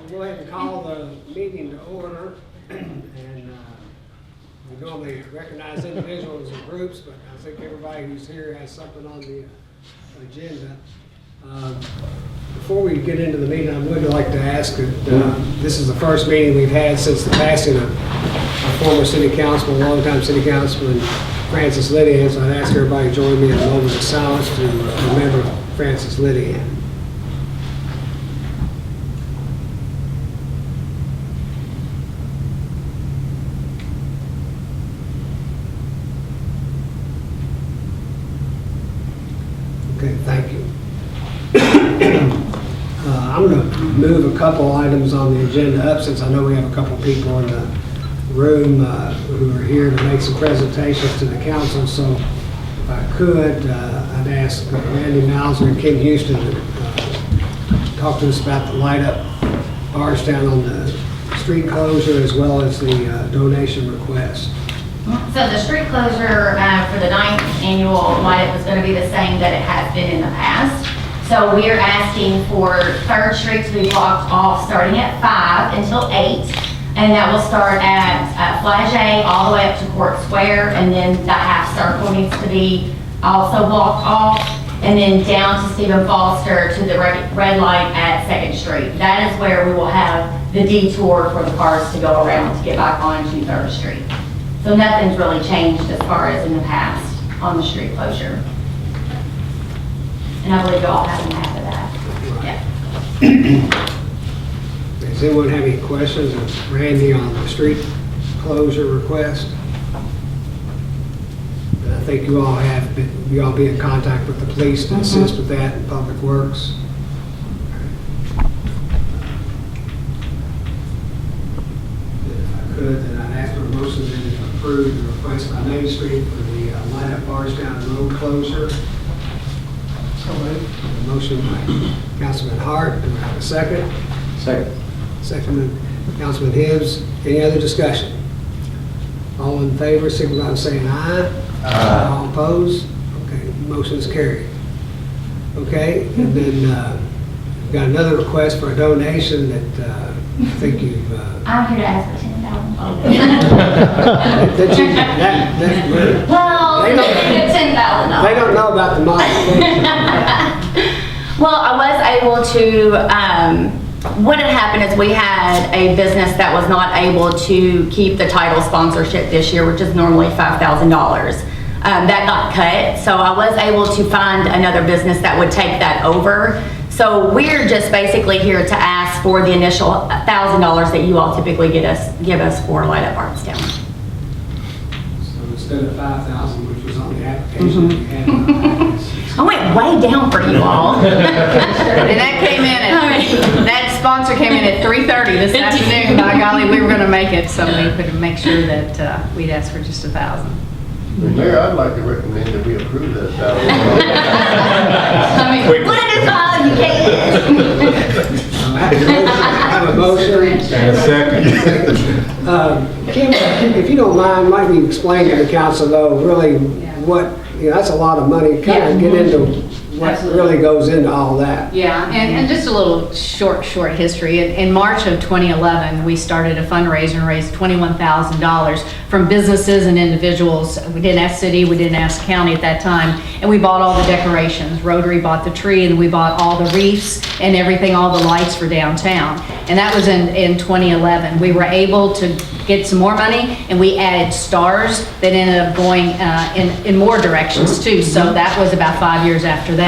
We'll go ahead and call the meeting to order. And we normally recognize individuals and groups, but I think everybody who's here has something on the agenda. Before we get into the meeting, I would like to ask that this is the first meeting we've had since the passing of our former city councilman, longtime city councilman, Francis Lydian. So I'd ask everybody to join me in a moment of silence to remember Francis Lydian. Okay, thank you. I'm going to move a couple items on the agenda up since I know we have a couple people in the room who are here to make some presentations to the council. So if I could, I'd ask Randy Mauser and Ken Houston to talk to us about the light up Bardstown on the street closure as well as the donation request. So the street closure for the 9th annual light up is going to be the same that it has been in the past. So we are asking for 3rd Street to be blocked off starting at 5 until 8. And that will start at Flagey all the way up to Court Square. And then that half circle needs to be also blocked off. And then down to Stephen Foster to the red light at 2nd Street. That is where we will have the detour for the cars to go around to get back onto 3rd Street. So nothing's really changed as far as in the past on the street closure. And I believe you all have an map of that. Yeah. Does anyone have any questions of Randy on the street closure request? And I think you all be in contact with the police to assist with that and Public Works. If I could, then I'd ask for a motion to approve the request by Main Street for the light up Bardstown road closure. A motion by Councilman Hart. Do we have a second? Second. Second by Councilman Hibbs. Any other discussion? All in favor, signify by saying aye. Aye. All opposed? Okay, motion is carried. Okay, and then we've got another request for a donation that I think you've... I'm here to ask for $10,000. Well, they $10,000. don't know about the modification. Well, I was able to, what had happened is we had a business that was not able to keep the title sponsorship this year, which is normally $5,000. That got cut, so I was able to find another business that would take that over. So we're just basically here to ask for the initial $1,000 that you all typically give us for Light Up Bardstown. So instead of 5,000, which was on the application, we had I went way down for you all. And that came in at, that sponsor came in at 3:30 this afternoon. By golly, we were going to make it, so we could make sure that we'd ask for just 1,000. Mayor, I'd like to recommend that we approve that $1,000. I mean, What it is all you can. I have a motion. And a second. Kim, if you don't mind, might you explain to the council though, really what, that's a lot of money. Kind of get into what Absolutely. really goes into all that. Yeah, and just a little short history. In March of 2011, we started a fundraiser and raised $21,000 from businesses and individuals. We didn't ask city, we didn't ask county at that time, and we bought all the decorations. Rotary bought the tree, and we bought all the wreaths and everything, all the lights for downtown. And that was in 2011. We were able to get some more money, and we added stars that ended up going in more directions too. So that was about 5 years after that.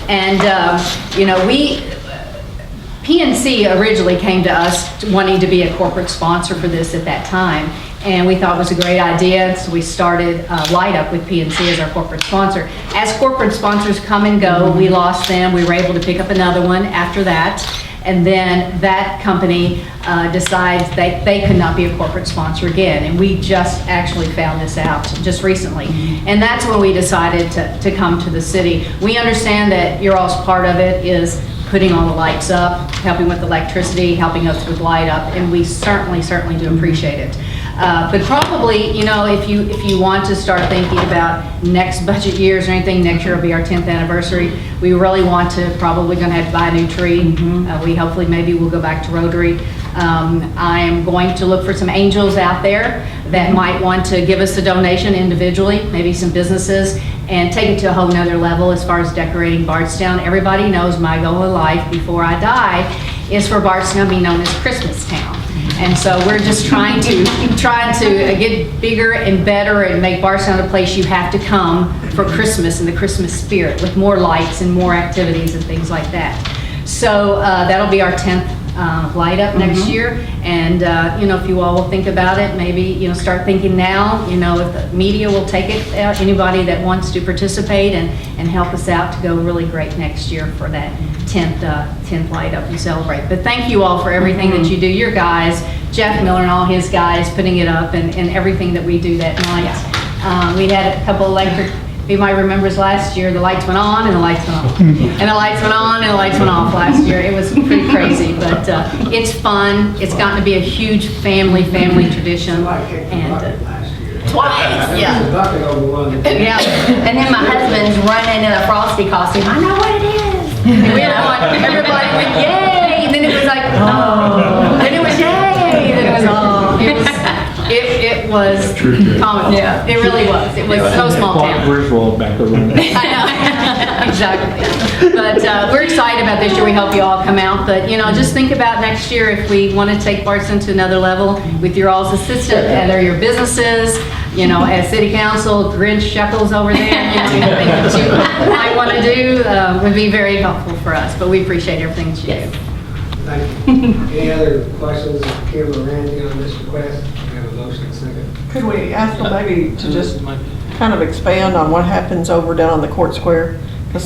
And PNC originally came to us wanting to be a corporate sponsor for this at that time, and we thought it was a great idea, so we started Light Up with PNC as our corporate sponsor. As corporate sponsors come and go, we lost them. We were able to pick up another one after that, and then that company decides they could not be a corporate sponsor again, and we just actually found this out just recently. And that's when we decided to come to the city. We understand that your all's part of it is putting all the lights up, helping with electricity, helping us with Light Up, and we certainly do appreciate it. But probably, you know, if you want to start thinking about next budget years or anything, next year will be our 10th anniversary. We really want to, probably gonna have to buy a new tree. We hopefully, maybe we'll go back to Rotary. I am going to look for some angels out there that might want to give us a donation individually, maybe some businesses, and take it to a whole nother level as far as decorating Bardstown. Everybody knows my goal in life before I die is for Bardstown to be known as Christmas Town. And so we're just trying to get bigger and better and make Bardstown a place you have to come for Christmas and the Christmas spirit with more lights and more activities and things like that. So that'll be our 10th light up next year. And, you know, if you all will think about it, maybe, you know, start thinking now, you know, if the media will take it, anybody that wants to participate and help us out to go really great next year for that 10th light up and celebrate. But thank you all for everything that you do. Your guys, Jeff Miller and all his guys putting it up and everything that we do that night. We had a couple electric, you might remember last year, the lights went on and the lights went off. And the lights went on and the lights went off last year. It was pretty crazy, but it's fun. It's gotten to be a huge family tradition. And Twice, yeah. yeah, And then my husband's running in a Frosty costume. I know what it is. we had one, everybody went, yay! And then it was like, oh. Then it was, yay! Then it was, oh. It was comical. Yeah, it really was. It was so small town. Griswold back around. I know, exactly. But we're excited about this year. We hope you all come out. But, you know, just think about next year if we want to take Bardstown to another level with your all's assistance, and your businesses, you know, as city council, Grinch Shekels over there, you know, anything that you might want to do would be very helpful for us. But we appreciate everything that you do. Thank you. Any other questions of Kim or Randy on this request? We have a motion and second. Could we ask them maybe to just kind of expand on what happens over down on the Court Square? Because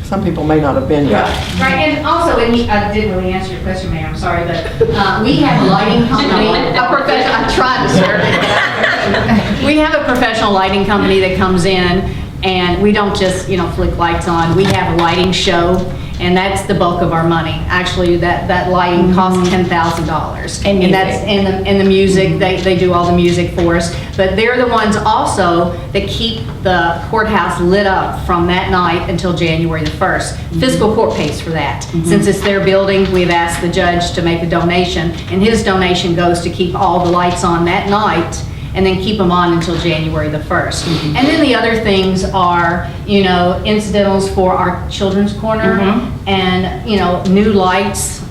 some people may not have been yet. Right, and also, I didn't really answer your question, Mayor, I'm sorry, but we have a lighting company, I tried to serve it. We have a professional lighting company that comes in, and we don't just, you know, flick lights on. We have a lighting show, and that's the bulk of our money. Actually, that lighting costs $10,000. And that's in the music, they do all the music for us. But they're the ones also that keep the courthouse lit up from that night until January the 1st. Fiscal court pays for that. Since it's their building, we've asked the judge to make a donation, and his donation goes to keep all the lights on that night and then keep them on until January the 1st. And then the other things are, you know, incidentals for our children's corner and, you know, new lights,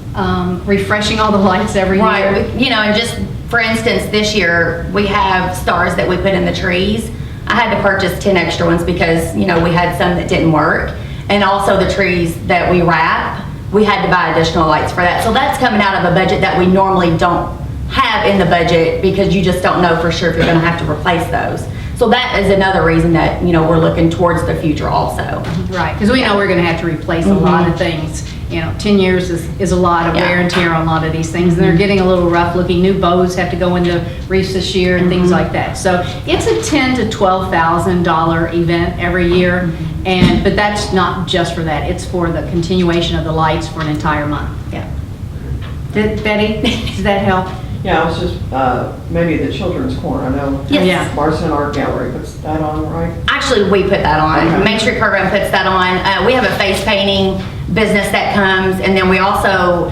refreshing all the lights every year. Right, you know, and just for instance, this year we have stars that we put in the trees. I had to purchase 10 extra ones because, you know, we had some that didn't work. And also the trees that we wrap, we had to buy additional lights for that. So that's coming out of a budget that we normally don't have in the budget because you just don't know for sure if you're gonna have to replace those. So that is another reason that, you know, we're looking towards the future also. Right, because we know we're gonna have to replace a lot of things. You know, 10 years is a lot of wear and tear on a lot of these things, and they're getting a little rough looking. New bows have to go into reefs this year and things like that. So it's a $10,000 to $12,000 event every year, but that's not just for that. It's for the continuation of the lights for an entire month. Yeah. Betty, does that help? Yeah, it was just maybe the children's corner. I know Yes. Bardstown Art Gallery puts that on, right? Actually, we put that on. Okay. Main Street Program puts that on. We have a face painting business that comes, and then we also,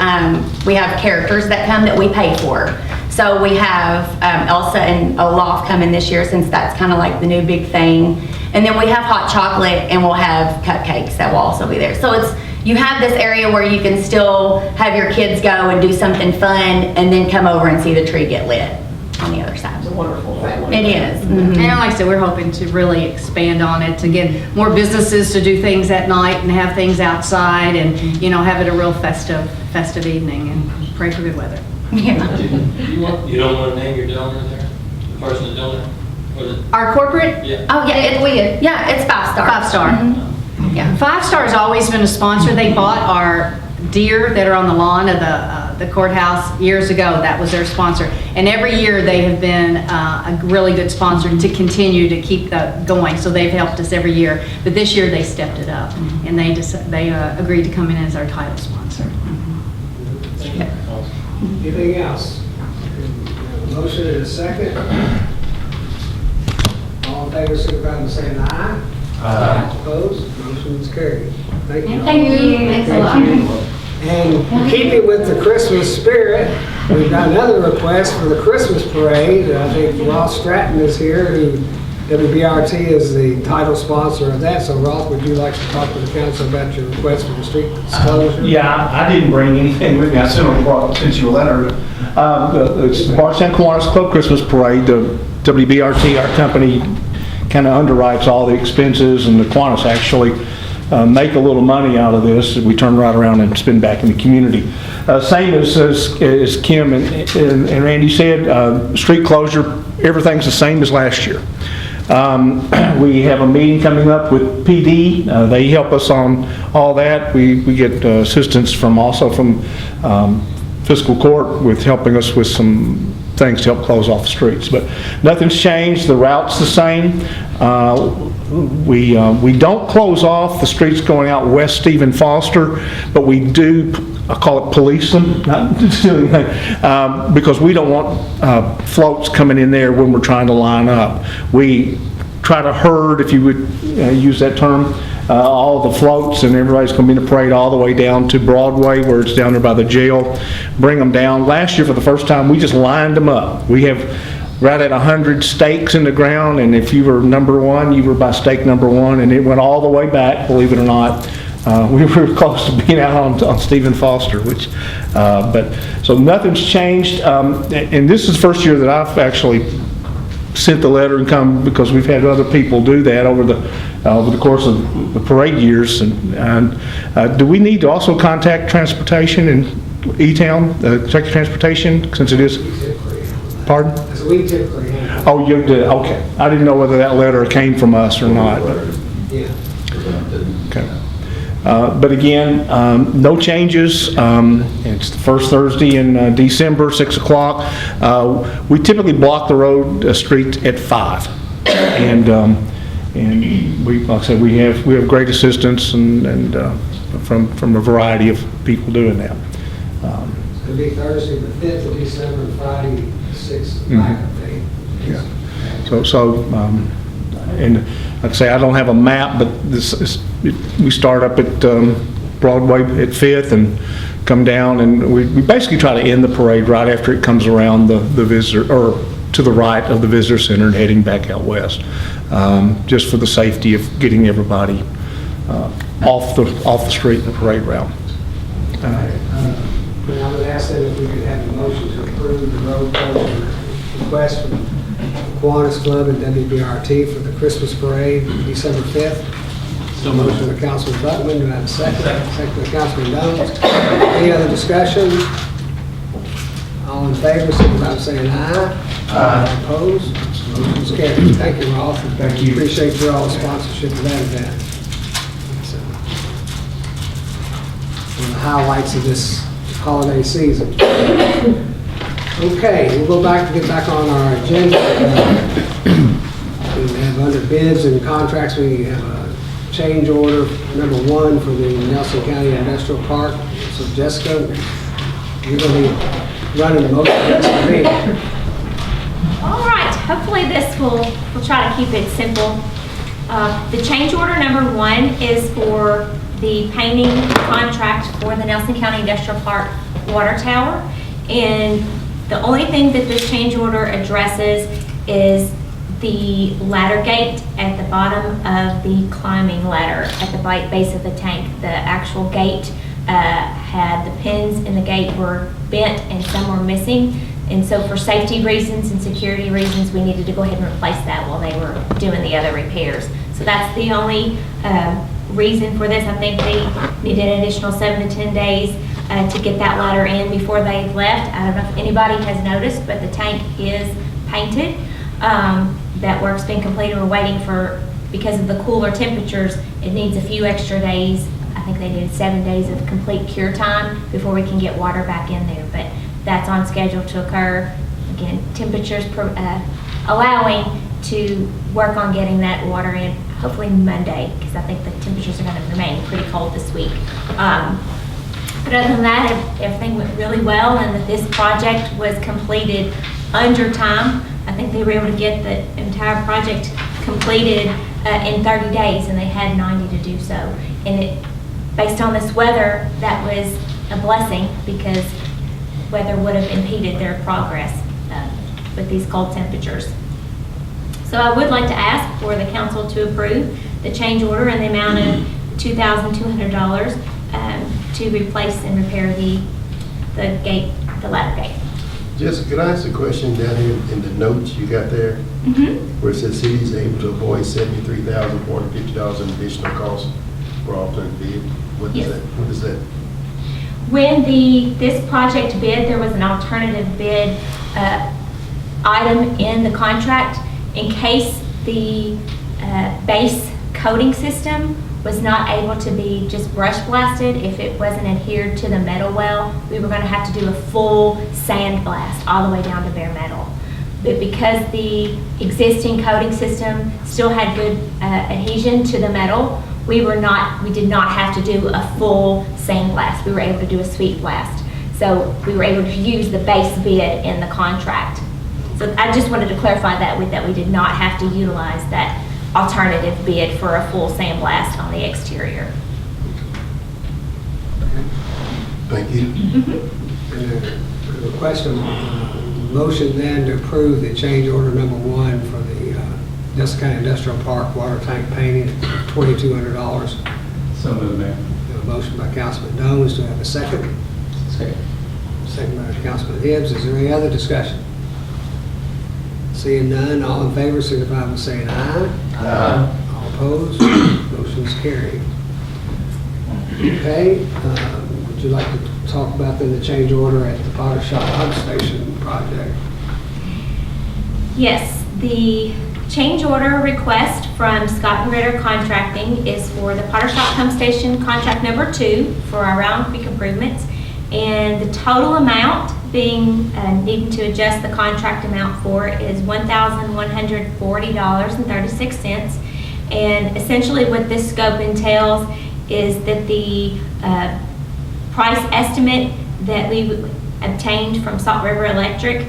we have characters that come that we pay for. So we have Elsa and Olaf coming this year since that's kind of like the new big thing. And then we have hot chocolate, and we'll have cupcakes that will also be there. So it's, you have this area where you can still have your kids go and do something fun and then come over and see the tree get lit on the other side. It's a wonderful family. It is. And like I said, we're hoping to really expand on it, to get more businesses to do things at night and have things outside and, you know, have it a real festive evening, and pray for good weather. Yeah. You don't want to name your donor there? The person that's donor? Was it? Our corporate? Yeah. Oh, yeah, it's 5 star. 5 star. Yeah, 5 Star's always been a sponsor. They bought our deer that are on the lawn of the courthouse years ago. That was their sponsor. And every year they have been a really good sponsor to continue to keep that going. So they've helped us every year. But this year they stepped it up, and they agreed to come in as our title sponsor. Anything else? Motion and a second. All in favor, signify by saying aye. Aye. Opposed? Motion is carried. Thank you. Thank you. Thanks a lot. And keeping with the Christmas spirit, we've got another request for the Christmas parade. I think Ross Stratton is here, who WBRT is the title sponsor of that. So Ross, would you like to talk to the council about your request for the street disclosure? Yeah, I didn't bring anything with me. I sent you a letter. It's the Bardstown Kiwanis Club Christmas Parade. The WBRT, our company, kind of underwrites all the expenses, and the Kiwanis actually make a little money out of this. We turn right around and spend back in the community. Same as Kim and Randy said, street closure, everything's the same as last year. We have a meeting coming up with PD. They help us on all that. We get assistance from fiscal court with helping us with some things to help close off the streets. But nothing's changed. The route's the same. We don't close off the streets going out west Stephen Foster, but we do, I call it police them, not doing anything, because we don't want floats coming in there when we're trying to line up. We try to herd, if you would use that term, all the floats, and everybody's going to be in a parade all the way down to Broadway, where it's down there by the jail. Bring them down. Last year, for the first time, we just lined them up. We have right at 100 stakes in the ground, and if you were number one, you were by stake number one, and it went all the way back, believe it or not. We were close to being out on Stephen Foster, so nothing's changed. And this is the first year that I've actually sent the letter and come, because we've had other people do that over the course of the parade years. And do we need to also contact transportation in E-Town, Secretary of Transportation, since it is? Pardon? As we typically have. Oh, you did, okay. I didn't know whether that letter came from us or not. Yeah. Okay. But again, no changes. It's the first Thursday in December, 6 o'clock. We typically block the road street at 5, and we, like I said, we have great assistance and from a variety of people doing that. It'll be Thursday the 5th of December, and Friday the 6th, I think. Yeah. And like I say, I don't have a map, but we start up at Broadway at 5th and come down, and we basically try to end the parade right after it comes around the visitor, or to the right of the visitor center and heading back out west, just for the safety of getting everybody off the street in the parade route. I would ask them if we could have a motion to approve the road closure request from Kiwanis Club and WBRT for the Christmas parade, December 5th. So motion by Councilman Buckman, do I have a second? Second by Councilman Jones. Any other discussion? All in favor, signify by saying aye. Aye. Opposed? Motion's carried. Thank you, Rolf. Thank you. Appreciate your all sponsorship of that event. So, one of the highlights of this holiday season. Okay, we'll go back to get back on our agenda. We have under bids and contracts, we have a change order number 1 for the Nelson County Industrial Park. So Jessica, you're going to be running the motion for me. All right, hopefully we'll try to keep it simple. The change order number 1 is for the painting contract for the Nelson County Industrial Park water tower. And the only thing that this change order addresses is the ladder gate at the bottom of the climbing ladder at the base of the tank. The actual gate had the pins in the gate were bent and some were missing. And so for safety reasons and security reasons, we needed to go ahead and replace that while they were doing the other repairs. So that's the only reason for this. I think they needed an additional 7 to 10 days to get that ladder in before they left. I don't know if anybody has noticed, but the tank is painted. That work's been completed. We're waiting for, because of the cooler temperatures, it needs a few extra days. I think they needed 7 days of complete cure time before we can get water back in there. But that's on schedule to occur. Again, temperatures allowing to work on getting that water in hopefully Monday, because I think the temperatures are going to remain pretty cold this week. But other than that, everything went really well, and that this project was completed under time. I think they were able to get the entire project completed in 30 days, and they had 90 to do so. And it, based on this weather, that was a blessing because weather would have impeded their progress with these cold temperatures. So I would like to ask for the council to approve the change order in the amount of $2,200 to replace and repair the gate, the ladder gate. Jessica, could I ask a question down here in the notes you got there? Where it says cities able to avoid $73,450 in additional costs for alternate bid? What is Yes. that? What is that? When this project bid, there was an alternative bid item in the contract in case the base coating system was not able to be just brush blasted. If it wasn't adhered to the metal well, we were going to have to do a full sand blast all the way down to bare metal. But because the existing coating system still had good adhesion to the metal, we did not have to do a full sand blast. We were able to do a sweep blast. So we were able to use the base bid in the contract. So I just wanted to clarify that we did not have to utilize that alternative bid for a full sandblast on the exterior. Thank you. And a question, motion then to approve the change order number 1 for the Nelson County Industrial Park water tank painting at $2,200. So moved, Mayor. A motion by Councilman Jones. Do I have a second? Second. Second by Councilman Hibbs. Is there any other discussion? Seeing none, all in favor signify by saying aye. Aye. All opposed, motion's carried. Okay, would you like to talk about then the change order at the Potter Shop Pump Station project? Yes, the change order request from Scott and Ritter Contracting is for the Potter Shop Pump Station contract number 2 for our round creek improvements. And the total amount being, needing to adjust the contract amount for is $1,140.36. And essentially what this scope entails is that the price estimate that we obtained from Salt River Electric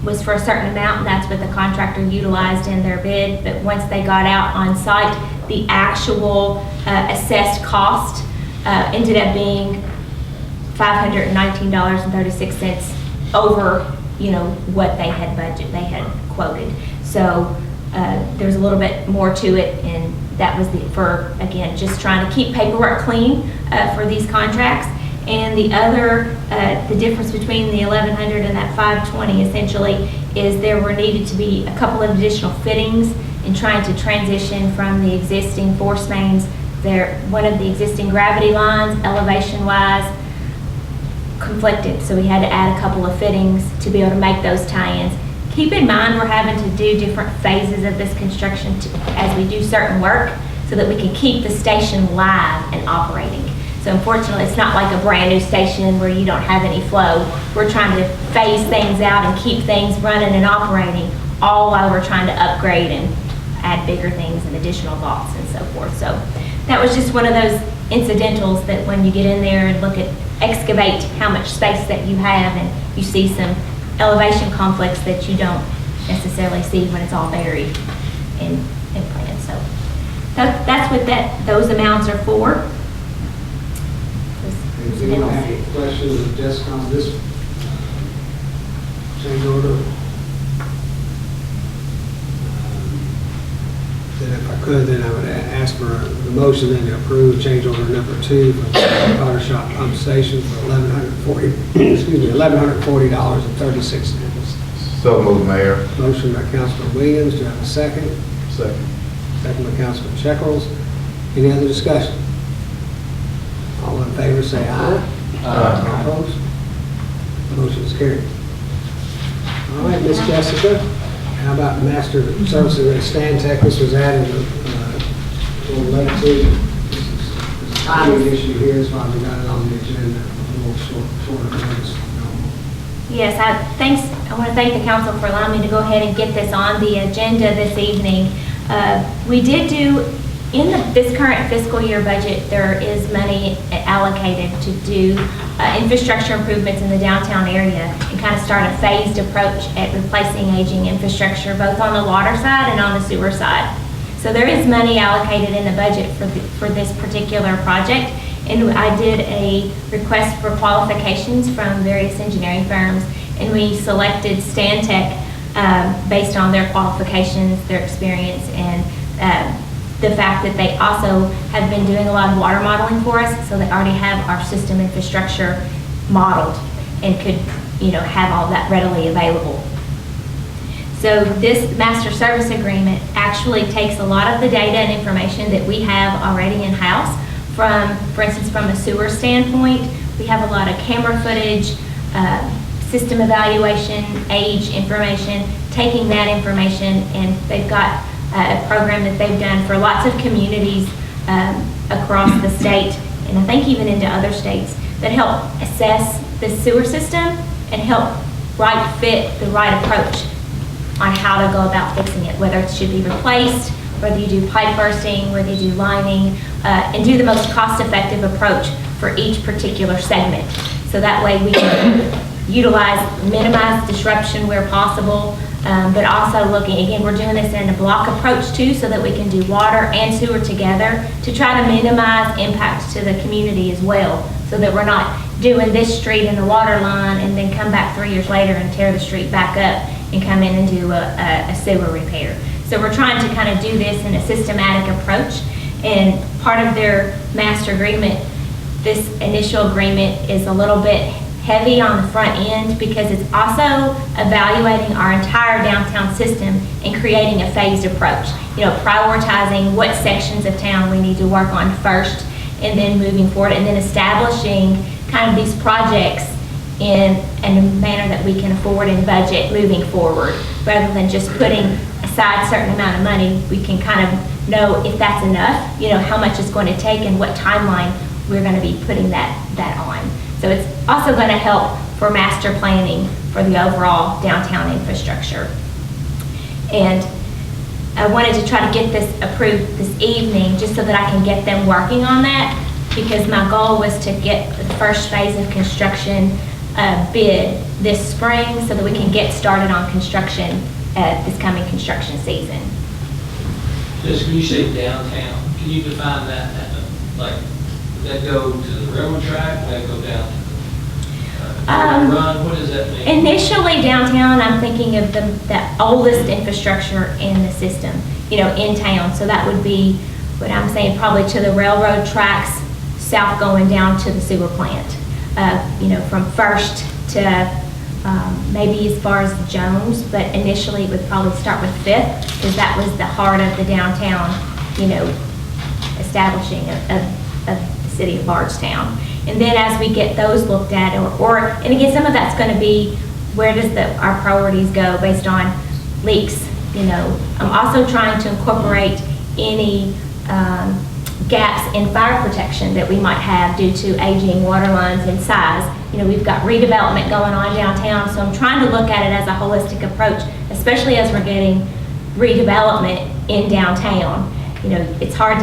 was for a certain amount, and that's what the contractor utilized in their bid. But once they got out on site, the actual assessed cost ended up being $519.36 over, what they had quoted. So there's a little bit more to it, and that was for, again, just trying to keep paperwork clean for these contracts. And the other, the difference between the 1,100 and that 520 essentially is there were needed to be a couple of additional fittings in trying to transition from the existing force mains. One of the existing gravity lines, elevation-wise, conflicted, so we had to add a couple of fittings to be able to make those tie-ins. Keep in mind, we're having to do different phases of this construction as we do certain work so that we can keep the station live and operating. So unfortunately, it's not like a brand new station where you don't have any flow. We're trying to phase things out and keep things running and operating, all while we're trying to upgrade and add bigger things and additional vaults and so forth. So that was just one of those incidentals that when you get in there and excavate how much space that you have, and you see some elevation conflicts that you don't necessarily see when it's all buried in plan. So that's what those amounts are for. Does anyone have any questions of Jessica on this change order? Then if I could, then I would ask for the motion then to approve change order number 2 for the Potter Shop Pump Station for $1,140.36. So moved, Mayor. Motion by Councilman Williams. Do I have a second? Second. Second by Councilman Shekels. Any other discussion? All in favor say aye. Aye. All opposed? Motion is carried. All right, Miss Jessica, how about Master Services at Stantec? This was added a little late too. There's a timing issue here, that's why we got it on the agenda a little shorter notice. Yes, I want to thank the council for allowing me to go ahead and get this on the agenda this evening. We did do this current fiscal year budget, there is money allocated to do infrastructure improvements in the downtown area and kind of start a phased approach at replacing aging infrastructure, both on the water side and on the sewer side. So there is money allocated in the budget for this particular project. And I did a request for qualifications from various engineering firms, and we selected Stantec based on their qualifications, their experience, and the fact that they also have been doing a lot of water modeling for us, so they already have our system infrastructure modeled and could, have all that readily available. So this master service agreement actually takes a lot of the data and information that we have already in-house from, for instance, from a sewer standpoint. We have a lot of camera footage, system evaluation, age information, taking that information, and they've got a program that they've done for lots of communities across the state, and I think even into other states, that help assess the sewer system and help fit the right approach on how to go about fixing it, whether it should be replaced, whether you do pipe bursting, whether you do lining, and do the most cost-effective approach for each particular segment. So that way we can minimize disruption where possible, but also looking, again, we're doing this in a block approach too, so that we can do water and sewer together to try to minimize impacts to the community as well, so that we're not doing this street and the water line and then come back 3 years later and tear the street back up and come in and do a sewer repair. So we're trying to kind of do this in a systematic approach, and part of their master agreement, this initial agreement is a little bit heavy on the front end because it's also evaluating our entire downtown system and creating a phased approach. Prioritizing what sections of town we need to work on first, and then moving forward, and then establishing kind of these projects in a manner that we can afford and budget moving forward, rather than just putting aside a certain amount of money. We can kind of know if that's enough, how much it's going to take and what timeline we're going to be putting that on. So it's also going to help for master planning for the overall downtown infrastructure. And I wanted to try to get this approved this evening just so that I can get them working on that, because my goal was to get the first phase of construction bid this spring so that we can get started on construction this coming construction season. Just when you say downtown, can you define that? Like, would that go to the railroad track? Would that go down to the run? What does that mean? Initially downtown, I'm thinking of the oldest infrastructure in the system, in town. So that would be what I'm saying, probably to the railroad tracks, south going down to the sewer plant. From First to maybe as far as Jones, but initially it would probably start with Fifth, because that was the heart of the downtown, establishing of the city of Bardstown. And then as we get those looked at, and again, some of that's going to be where does our priorities go based on leaks. I'm also trying to incorporate any gaps in fire protection that we might have due to aging water lines and size. We've got redevelopment going on downtown, so I'm trying to look at it as a holistic approach, especially as we're getting redevelopment in downtown. It's hard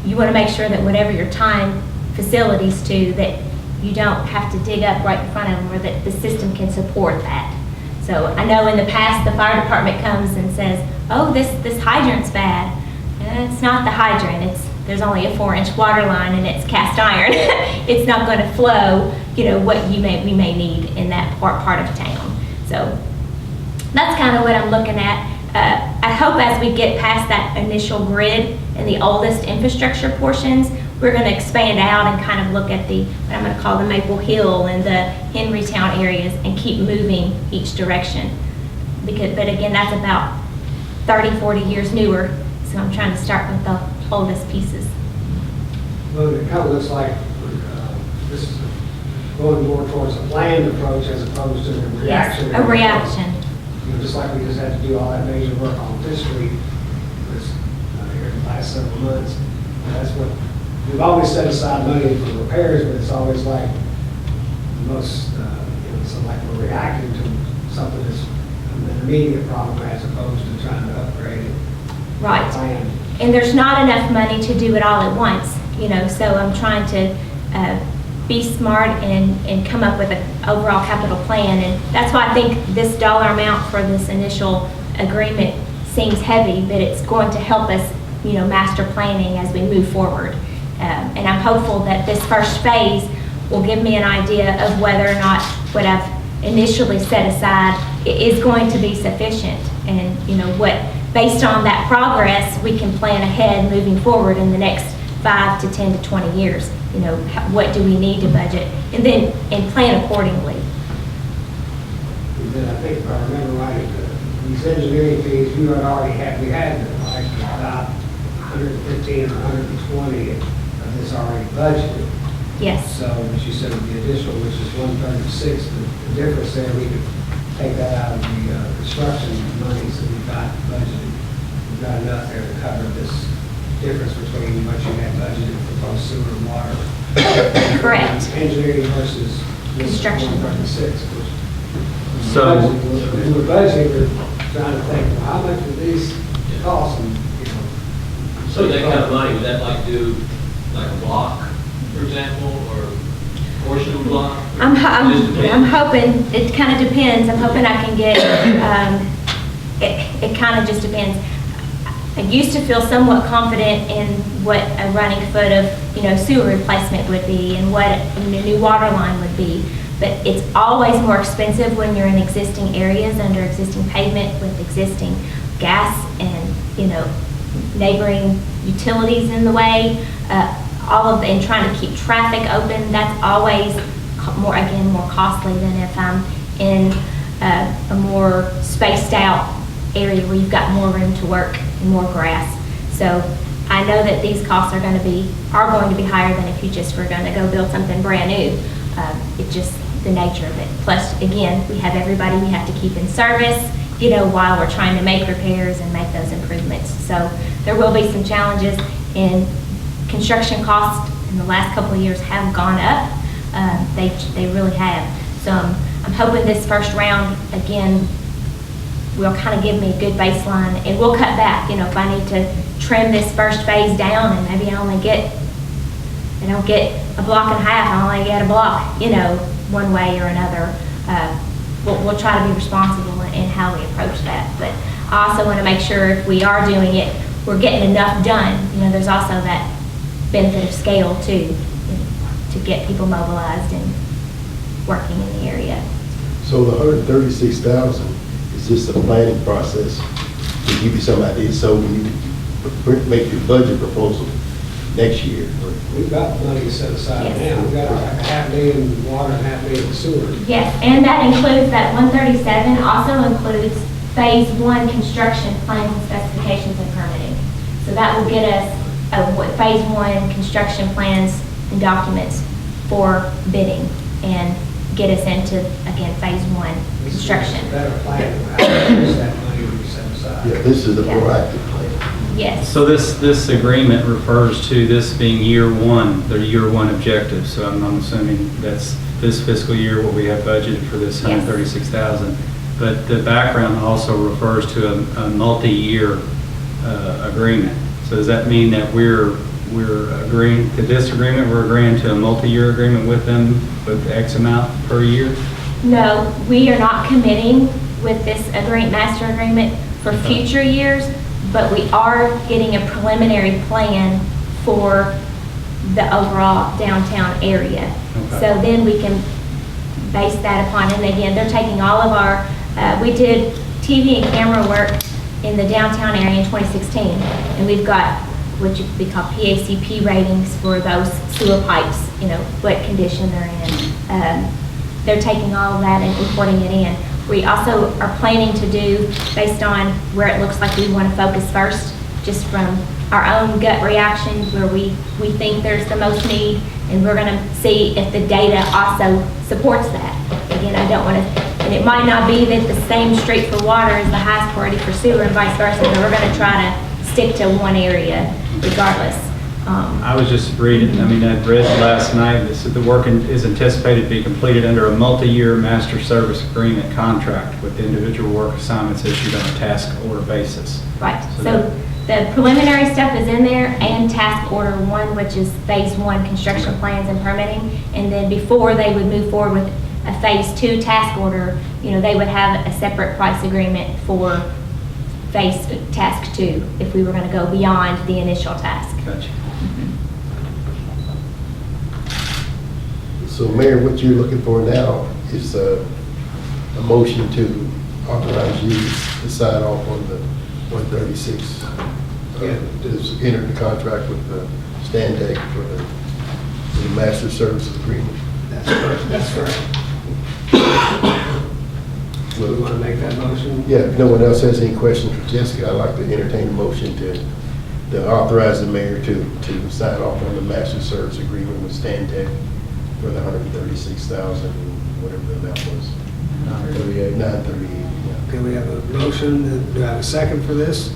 you want to make sure that whatever you're tying facilities to, that you don't have to dig up right in front of them, or that the system can support that. So I know in the past the fire department comes and says, oh, this hydrant's bad. And it's not the hydrant, there's only a 4-inch water line and it's cast iron. It's not going to flow, what we may need in that part of town. So that's kind of what I'm looking at. I hope as we get past that initial grid and the oldest infrastructure portions, we're going to expand out and kind of look at what I'm going to call the Maple Hill and the Henrytown areas, and keep moving each direction. But again, that's about 30, 40 years newer. So I'm trying to start with the oldest pieces. Well, it kind of looks like this is going more towards a planned approach as opposed to a reaction. Yes, a reaction. Just like we just had to do all that major work on Fifth Street here in the last several months. That's what we've always set aside money for repairs, but it's always like the most, so like we're reacting to something that's an immediate problem as opposed to trying to upgrade it. Right. And there's not enough money to do it all at once, you know, so I'm trying to be smart and come up with an overall capital plan. And that's why I think this dollar amount for this initial agreement seems heavy, but it's going to help us, you know, master planning as we move forward. And I'm hopeful that this first phase will give me an idea of whether or not what I've initially set aside is going to be sufficient. And, you know, what, based on that progress, we can plan ahead moving forward in the next 5 to 10 to 20 years. You know, what do we need to budget? And plan accordingly. And then I think if I remember right, these engineering fees, we had like about 115 or 120 of this already budgeted. Yes. So, as you said, the additional, which is 136, the difference there, we could take that out of the construction monies that we've got budgeted. We've got enough there to cover this difference between what you had budgeted for both sewer and water. Correct. Engineering versus this Construction. 136, which So- we were budgeting, we're trying to think, well, how much would these cost? And, you know, So that kind of money, would that like do, like a block, for example, or portion of a block? I'm Just depends. hoping, it kind of depends, I'm hoping I can get, it kind of just depends. I used to feel somewhat confident in what a running foot of, you know, sewer replacement would be and what a new water line would be. But it's always more expensive when you're in existing areas, under existing pavement with existing gas and, you know, neighboring utilities in the way. And trying to keep traffic open, that's always more costly than if I'm in a more spaced out area where you've got more room to work and more grass. So I know that these costs are going to be higher than if you just were going to go build something brand new. It's just the nature of it. Plus, again, we have everybody we have to keep in service, you know, while we're trying to make repairs and make those improvements. So there will be some challenges, in construction costs in the last couple of years have gone up. They really have. So I'm hoping this first round, again, will kind of give me a good baseline, and we'll cut back, you know, if I need to trim this first phase down and maybe I don't get a block and a half, I only get a block, you know, one way or another. We'll try to be responsible in how we approach that. But I also want to make sure if we are doing it, we're getting enough done. You know, there's also that benefit of scale too, you know, to get people mobilized and working in the area. So the 136,000, is this a planning process to give you some ideas? So when you make your budget proposal next year, We've got money set aside Yes. now. We've got like $500,000 water and $500,000 sewer. Yes, and that includes, that 137 also includes phase 1 construction plans and specifications and permitting. So that will get us phase 1 construction plans and documents for bidding and get us into, again, phase 1 construction. Better plan of how to use that money we set aside. yeah, this is the Yeah. proactive plan. Yes. So this agreement refers to this being year one, the year one objective. So I'm assuming that's this fiscal year what we have budgeted for this Yes. 136,000. But the background also refers to a multi-year agreement. So does that mean that we're agreeing to this agreement, we're agreeing to a multi-year agreement with them with X amount per year? No, we are not committing with this master agreement for future years, but we are getting a preliminary plan for the overall downtown area. Okay. So then we can base that upon, and again, they're taking all of our, we did TV and camera work in the downtown area in 2016, and we've got what we call PACP ratings for those sewer pipes, you know, what condition they're in. They're taking all of that and reporting it in. We also are planning to do, based on where it looks like we want to focus first, just from our own gut reactions where we think there's the most need, and we're going to see if the data also supports that. Again, I don't want to, and it might not be that the same street for water is the highest priority for sewer and vice versa, but we're going to try to stick to one area regardless. I was just reading, I mean, I read last night, that said the work is anticipated to be completed under a multi-year master service agreement contract with individual work assignments issued on a task order basis. Right, So so The preliminary stuff is in there and task order 1, which is phase 1 construction plans and permitting. And then before they would move forward with a phase 2 task order, they would have a separate price agreement for phase task 2 if we were going to go beyond the initial task. Gotcha. So Mayor, what you're looking for now is a motion to authorize you to sign off on the 136. Yeah. Just enter the contract with the Stantec for the master services agreement. That's correct. You want to make that motion? Yeah, if no one else has any questions for Jessica, I'd like to entertain a motion to authorize the mayor to sign off on the master service agreement with Stantec for the 136,000, whatever the amount was. 938. 938, yeah. Okay, we have a motion. Do I have a second for this?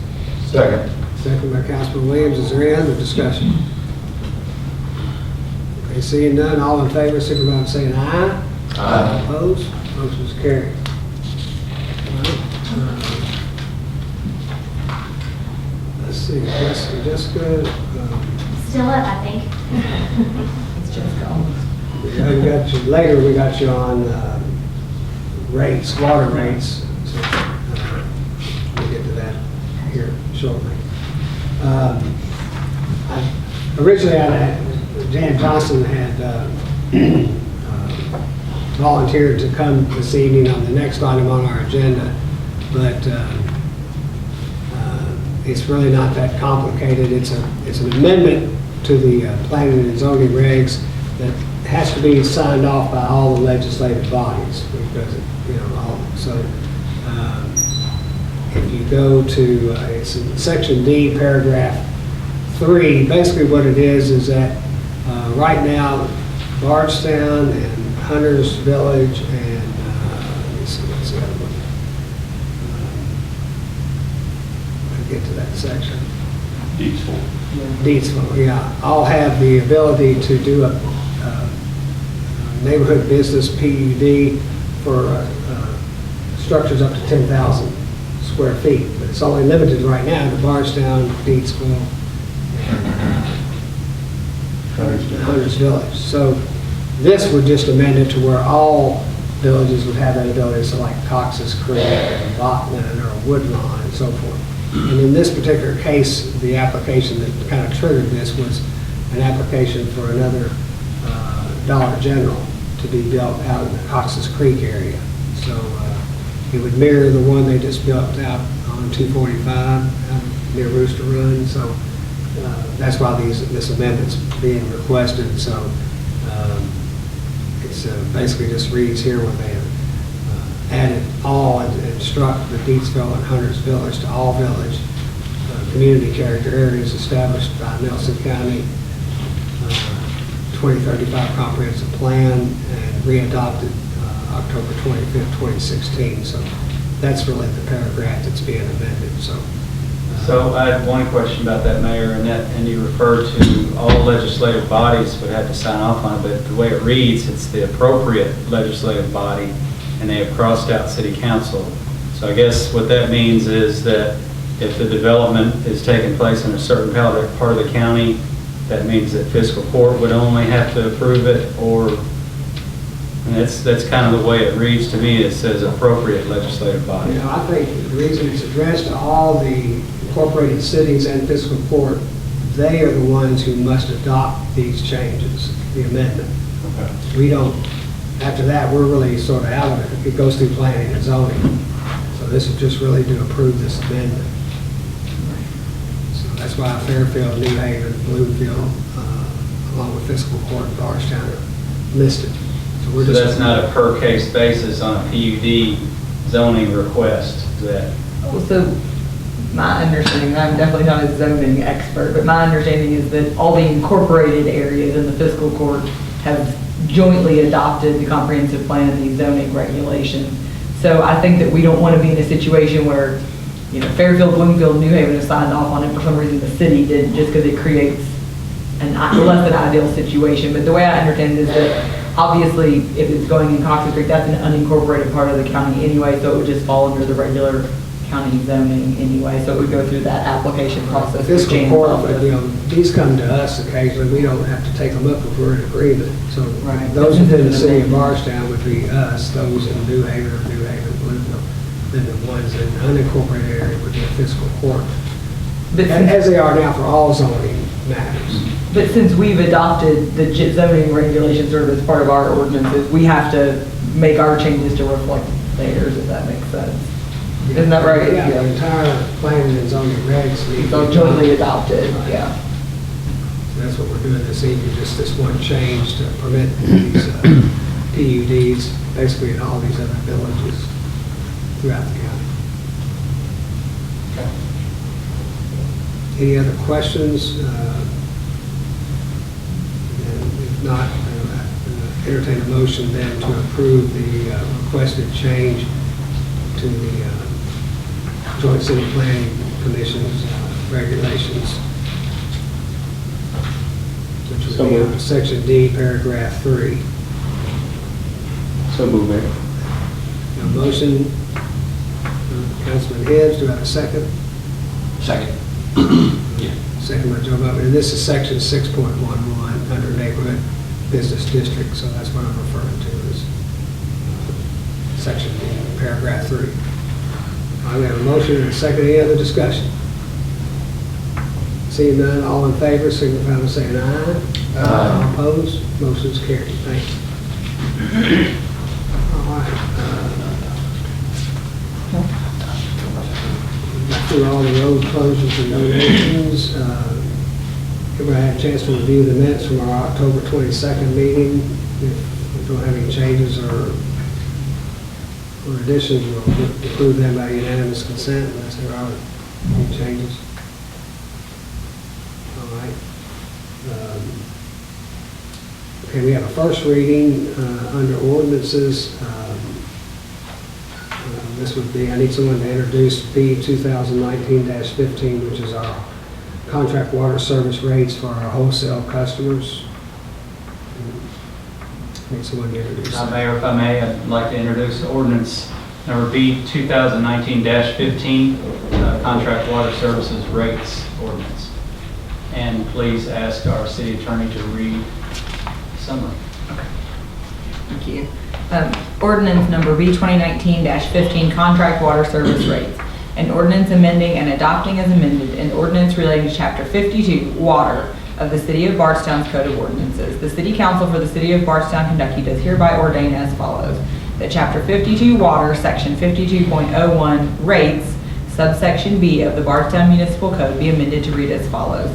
Second. Second by Councilman Williams. Is there any other discussion? Okay, seeing none, all in favor, signify by saying aye. Aye. Opposed? Motion is carried. Let's see, Jessica, Still up, I think. later we got you on rates, water rates. So, we'll get to that here shortly. Originally, Jan Johnson had volunteered to come this evening on the next item on our agenda, but it's really not that complicated. It's an amendment to the planning and zoning regs that has to be signed off by all the legislative bodies because if you go to it's in section D, paragraph 3. Basically, what it is that right now, Bardstown and Hunters Village and let me see what's the other one. I'll get to that section. Deedsville, yeah, all have the ability to do a neighborhood business PUD for structures up to 10,000 square feet, but it's only limited right now to Bardstown, Deedsville, and Hunters Village. So this would just amend it to where all villages would have that ability, so like Cox's Creek, or Botman, or Woodlawn, and so forth. And in this particular case, the application that kind of triggered this was an application for another Dollar General to be built out in the Cox's Creek area. So it would mirror the one they just built out on 245 near Rooster Run. So that's why this amendment's being requested. So it's basically just reads here when they added all and struck the Deedsville and Hunters Village to all village community character areas established by Nelson County 2035 comprehensive plan and readopted October 25th, 2016. So that's really the paragraph that's being amended. So I had one question about that, Mayor, and you referred to all legislative bodies would have to sign off on it, but the way it reads, it's the appropriate legislative body, and they have crossed out City Council. So I guess what that means is that if the development is taking place in a certain part of the county, that means that fiscal court would only have to approve it, or, and that's kind of the way it reads to me. It says appropriate legislative body. I think the reason it's addressed to all the incorporated cities and fiscal court, they are the ones who must adopt these changes, the amendment. Okay. We don't, after that, we're really sort of out of it. It goes through planning and zoning. So this is just really to approve this amendment. So that's why Fairfield, New Haven, Bloomfield, along with fiscal court and Bardstown are listed. So we're So just. that's not a per case basis on a PUD zoning request, is that? So my understanding, I'm definitely not a zoning expert, but my understanding is that all the incorporated areas in the fiscal court have jointly adopted the comprehensive plan and the zoning regulations. So I think that we don't want to be in a situation where, Fairfield, Bloomfield, New Haven have signed off on it. For some reason, the city did, just because it creates an less than ideal situation. But the way I understand it is that obviously, if it's going in Cox's Creek, that's an unincorporated part of the county anyway, so it would just fall under the regular county zoning anyway, so it would go through that application process. Fiscal which court, Jan's but, you know, these come to us occasionally, we don't have to take them up if we're in agreement. So Right. those within the city of Bardstown would be us, those in New Haven or New Haven, Bluefield. Then the ones in unincorporated area would be a fiscal court. But As they are now for all zoning matters. But since we've adopted the zoning regulations sort of as part of our ordinances, we have to make our changes to reflect theirs, if that makes sense. Isn't that right? Yeah, the entire planning and zoning regs. need to So be jointly adopted, yeah. That's what we're doing this evening, just this one change to permit these PUDs, basically in all these other villages throughout the county. Any other questions? And if not, entertain a motion then to approve the requested change to the Joint City Planning Commission's regulations, which would be on Section D, Paragraph 3. So move, Mayor. A motion, Councilman Hibbs, do I have a second? Second. Second by Joe Butler, and this is Section 6.11 under Neighborhood Business District, so that's what I'm referring to as Section D, Paragraph 3. We have a motion and a second. Any other discussion? Seeing none, all in favor, signify by saying aye. All opposed, motion's carried. Thank you. All right. Got through all the road closures and donations. Everybody had a chance to review the minutes from our October 22nd meeting. If we don't have any changes or additions, we'll approve them by unanimous consent unless there are any changes. All right. Okay, we have a first reading under ordinances. This would be, I need someone to introduce B 2019-15, which is our contract water service rates for our wholesale customers. Need someone to introduce that. Mayor, if I may, I'd like to introduce ordinance number B 2019-15, contract water services rates ordinance. And please ask our city attorney to read summary. Thank you. Ordinance number B 2019-15, contract water service rates. An ordinance amending and adopting as amended an ordinance relating to Chapter 52, Water, of the City of Bardstown's Code of Ordinances. The City Council for the City of Bardstown, Kentucky does hereby ordain as follows: that Chapter 52 Water, Section 52.01 Rates, subsection B of the Bardstown Municipal Code be amended to read as follows.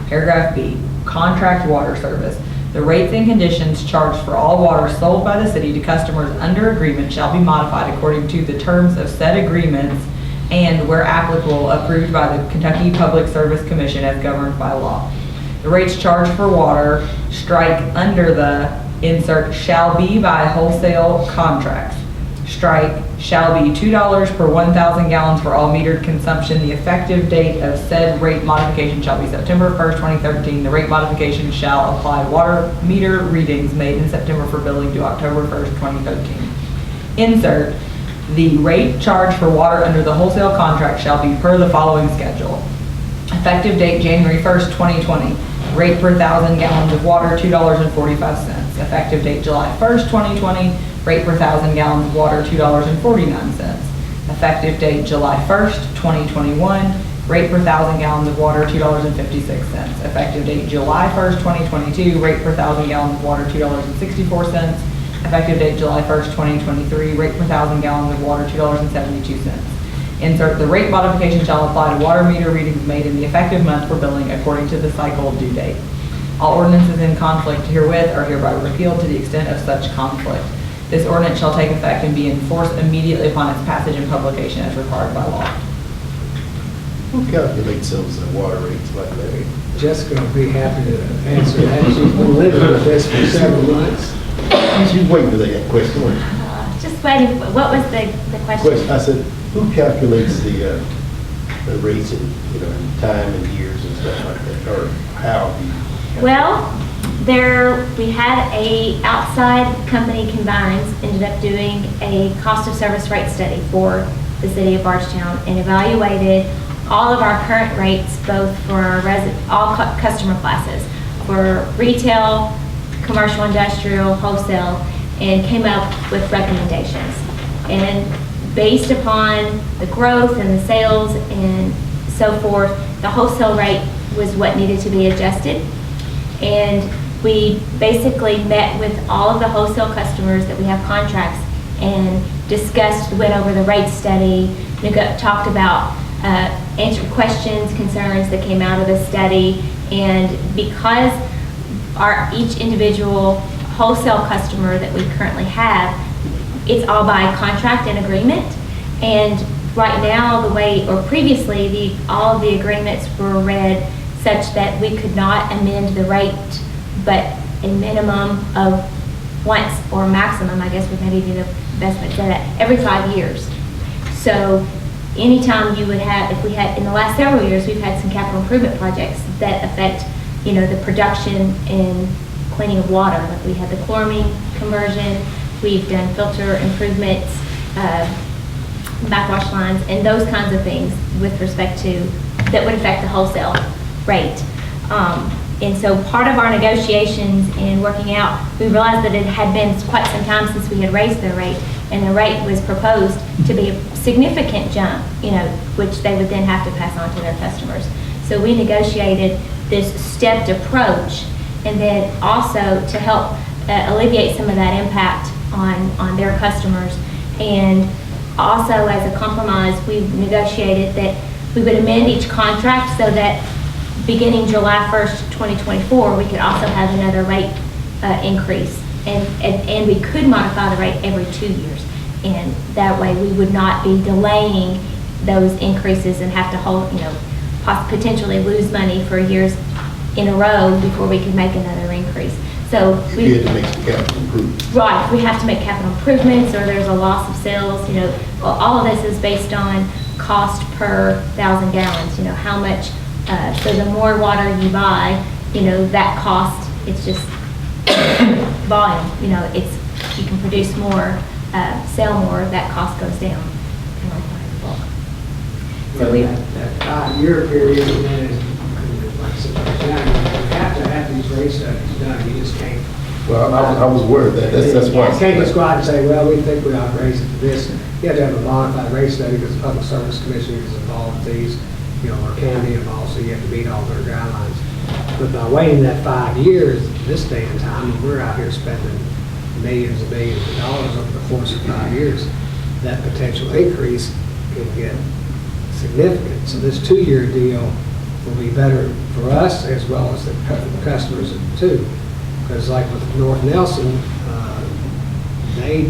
Paragraph B, contract water service. The rates and conditions charged for all water sold by the city to customers under agreement shall be modified according to the terms of said agreements and, where applicable, approved by the Kentucky Public Service Commission as governed by law. The rates charged for water strike under the insert shall be by wholesale contracts. Strike shall be $2 per 1,000 gallons for all metered consumption. The effective date of said rate modification shall be September 1st, 2013. The rate modification shall apply water meter readings made in September for billing to October 1st, 2013. Insert the rate charged for water under the wholesale contract shall be per the following schedule. Effective date January 1st, 2020. Rate per 1,000 gallons of water, $2.45. Effective date July 1st, 2020. Rate per 1,000 gallons of water, $2.49. Effective date July 1st, 2021. Rate per 1,000 gallons of water, $2.56. Effective date July 1st, 2022. Rate per 1,000 gallons of water, $2.64. Effective date July 1st, 2023. Rate per 1,000 gallons of water, $2.72. Insert the rate modification shall apply to water meter readings made in the effective month for billing according to the cycle due date. All ordinances in conflict herewith are hereby repealed to the extent of such conflict. This ordinance shall take effect and be enforced immediately upon its passage and publication as required by law. Who calculates those water rates like that? Jessica will be happy to answer that. She's been living with this for several months. She's waiting for that question. Just waiting, what was the question? I said, who calculates the rates in, in time and years and stuff like that, or how do you? Well, we had a outside company, Combines, ended up doing a cost of service rate study for the city of Bardstown and evaluated all of our current rates, both for our all customer classes, for retail, commercial, industrial, wholesale, and came up with recommendations. And based upon the growth and the sales and so forth, the wholesale rate was what needed to be adjusted. And we basically met with all of the wholesale customers that we have contracts and discussed, went over the rate study, talked about, answered questions, concerns that came out of the study. And because each individual wholesale customer that we currently have, it's all by contract and agreement. And right now, previously, all of the agreements were read such that we could not amend the rate, but a minimum of once, or maximum, I guess would maybe be the best way to say that, every 5 years. So anytime you would have, if we had, in the last several years, we've had some capital improvement projects that affect, the production and cleaning of water. Like we had the chloramine conversion, we've done filter improvements, backwash lines, and those kinds of things with respect to, that would affect the wholesale rate. And so part of our negotiations and working out, we realized that it had been quite some time since we had raised the rate, and the rate was proposed to be a significant jump, which they would then have to pass on to their customers. So we negotiated this stepped approach, and then also to help alleviate some of that impact on their customers. And also as a compromise, we negotiated that we would amend each contract so that beginning July 1st, 2024, we could also have another rate increase. And we could modify the rate every 2 years. And that way we would not be delaying those increases and have to potentially lose money for years in a row before we could make another increase. So You had to make some capital improvements. right, we have to make capital improvements, or there's a loss of sales. All of this is based on cost per 1,000 gallons. How much. So the more water you buy, that cost. It's just volume. You can produce more, sell more. That cost goes down. So we. That 5-year period, and then, like I said, you have to have these rate studies done. You just can't. Well, I was aware of that. That's why. You can't just go out and say, well, we think we ought to raise it to this. You have to have a modified rate study because the Public Service Commission is involved with these, our county involved, so you have to meet all their guidelines. But by waiting that 5 years, this day and time, we're out here spending millions and millions of dollars over the course of 5 years. That potential increase can get significant. So this 2-year deal will be better for us as well as the customers too. Because like with North Nelson, they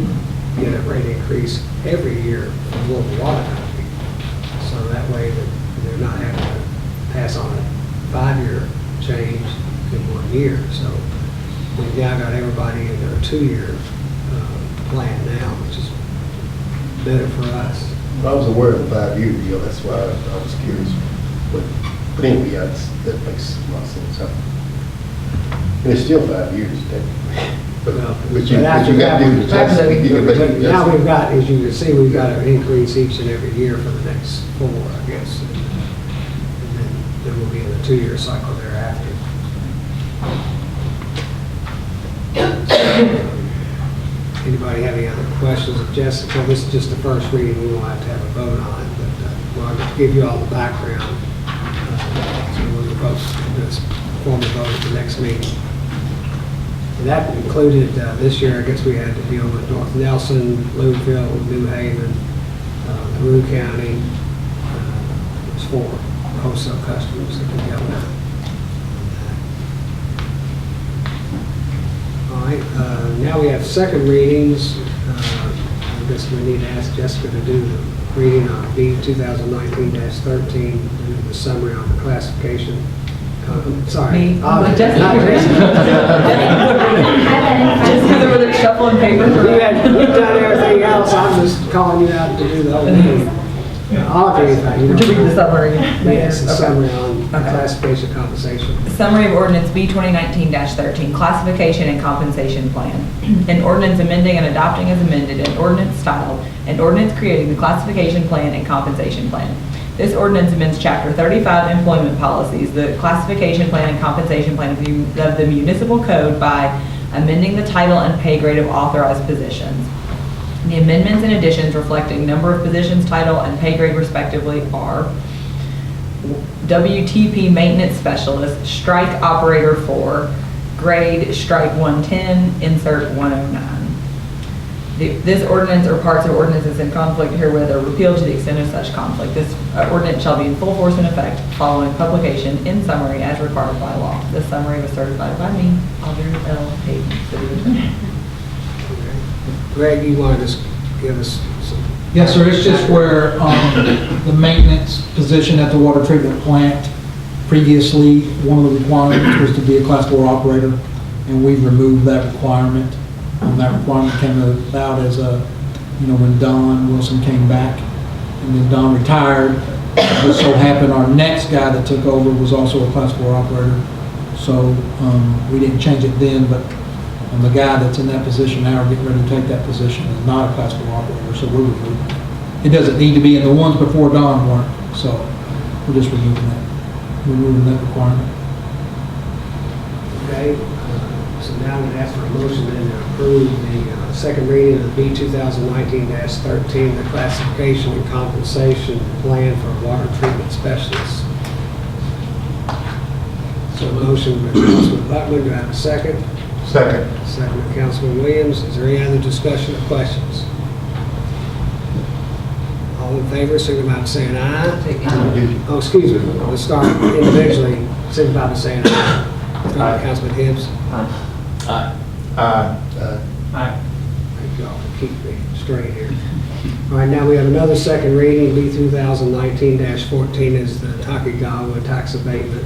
get a rate increase every year from the local water company. So that way that they're not having to pass on a 5-year change in 1 year. So we've now got everybody in their 2-year plan now, which is better for us. I was aware of the 5-year deal. That's why I was curious. But anyway, that makes a lot of sense. Huh? And it's still 5 years, technically. But you got to do the adjustment. Now we've got, as you can see, we've got an increase each and every year for the next 4, I guess. And then we'll be in the 2-year cycle thereafter. Anybody have any other questions of Jessica? This is just the first reading. We won't have to have a vote on it, but we'll give you all the background. So we'll vote, this formal vote at the next meeting. And that included, this year, I guess we had to deal with North Nelson, Louisville, New Haven, LaRue County. It was 4 wholesale customers that we dealt with. All right, now we have second readings. I guess we need to ask Jessica to do the reading on B 2019-13, do the summary on the classification. Sorry. Me? Not Jessica. Just because over there shuffling paper. You've done everything else. I'm just calling you out to do the whole thing. Audrey, We're doing the summary. Yes, the summary on Okay. classification compensation. Summary of ordinance B 2019-13, classification and compensation plan. An ordinance amending and adopting as amended an ordinance styled, an ordinance creating the classification plan and compensation plan. This ordinance amends Chapter 35 employment policies, the classification plan and compensation plan of the municipal code by amending the title and pay grade of authorized positions. The amendments and additions reflecting number of positions, title, and pay grade respectively are WTP Maintenance Specialist, Strike Operator 4, grade Strike 110, insert 109. This ordinance or parts of ordinances in conflict herewith are repealed to the extent of such conflict. This ordinance shall be in full force and effect following publication in summary as required by law. This summary was certified by me, Audrey L. Hayden, City Attorney. Greg, you want to just give us some? Yes, sir, it's just where the maintenance position at the water treatment plant, previously, one of the requirements was to be a Class 4 operator, and we've removed that requirement. That requirement came about as when Don Wilson came back, and then Don retired. It just so happened our next guy that took over was also a Class 4 operator, so we didn't change it then, but the guy that's in that position now, or getting ready to take that position, is not a Class 4 operator, so we're removing it. It doesn't need to be, and the ones before Don weren't, so we're just removing that requirement. Okay, so now I'm going to ask for a motion then to approve the second reading of B 2019-13, the classification and compensation plan for water treatment specialists. So motion by Councilman Butler, do I have a second? Second. Second by Councilman Williams. Is there any other discussion or questions? All in favor, signify by saying aye. Oh, excuse me, let's start individually, signify by saying aye. Aye. Councilman Hibbs? Aye. Aye. Aye. Thank y'all for keeping me straight here. All right, now we have another second reading, B 2019-14 is the Takigawa tax abatement.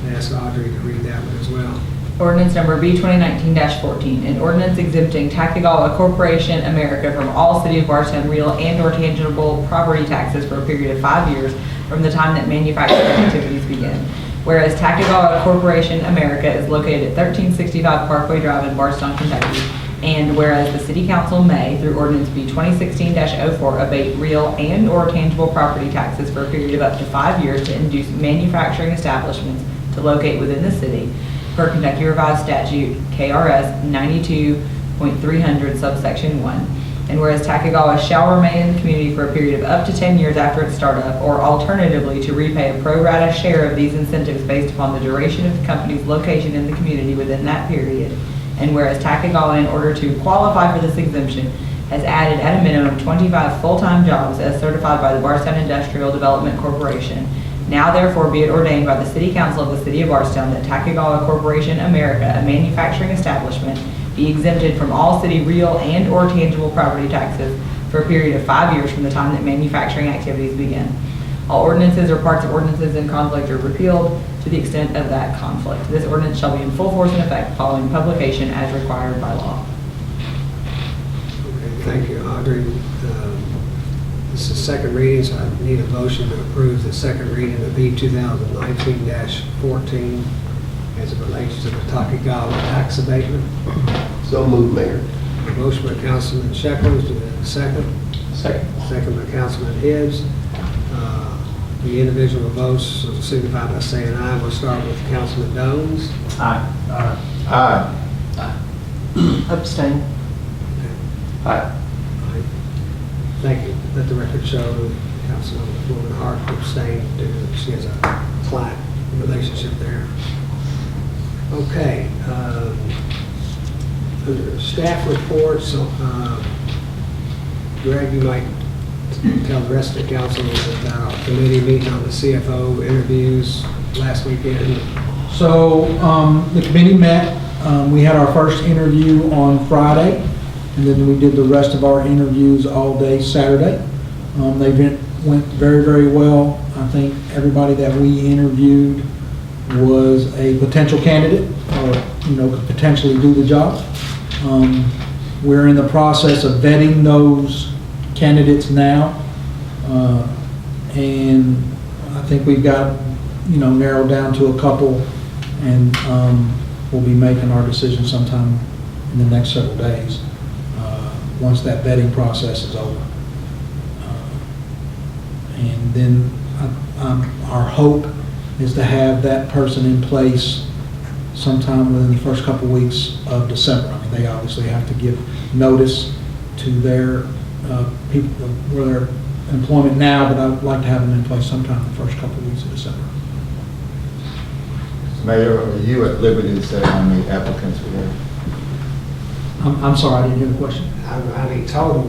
I ask Audrey to read that one as well. Ordinance number B 2019-14, an ordinance exempting Takigawa Corporation America from all City of Bardstown real and/or tangible property taxes for a period of 5 years from the time that manufacturing activities begin. Whereas Takigawa Corporation America is located at 1365 Parkway Drive in Bardstown, Kentucky, and whereas the City Council may, through Ordinance B 2016-04, abate real and/or tangible property taxes for a period of up to 5 years to induce manufacturing establishments to locate within the city, per Kentucky Revised Statute KRS 92.300 subsection 1. And whereas Takigawa shall remain in the community for a period of up to 10 years after its startup, or alternatively to repay a pro rata share of these incentives based upon the duration of the company's location in the community within that period. And whereas Takigawa, in order to qualify for this exemption, has added at a minimum 25 full-time jobs as certified by the Bardstown Industrial Development Corporation. Now therefore be it ordained by the City Council of the City of Bardstown that Takigawa Corporation America, a manufacturing establishment, be exempted from all city real and/or tangible property taxes for a period of 5 years from the time that manufacturing activities begin. All ordinances or parts of ordinances in conflict are repealed to the extent of that conflict. This ordinance shall be in full force and effect following publication as required by law. Okay, thank you, Audrey. This is second reading, so I need a motion to approve the second reading of B 2019-14 as it relates to the Takigawa tax abatement. So moved, Mayor. A motion by Councilman Shekels, do we have a second? Second. Second by Councilman Hibbs. The individual votes so signify by saying aye. We'll start with Councilman Dones. Aye. Aye. Abstain. Aye. Thank you. Let the record show Councilwoman Hart abstained due to she has a client relationship there. Okay. Under staff reports, Greg, you might tell the rest of the council about our committee meeting on the CFO interviews last weekend. So the committee met, we had our first interview on Friday, and then we did the rest of our interviews all day Saturday. They went very, very well. I think everybody that we interviewed was a potential candidate, or could potentially do the job. We're in the process of vetting those candidates now, and I think we've got narrowed down to a couple, and we'll be making our decision sometime in the next several days, once that vetting process is over. And then our hope is to have that person in place sometime within the first couple weeks of December. I mean, they obviously have to give notice to their people where their employment now, but I'd like to have them in place sometime in the first couple weeks of December. Mayor, are you at liberty to say how many applicants we have? I'm sorry, I didn't hear the question. I mean, total,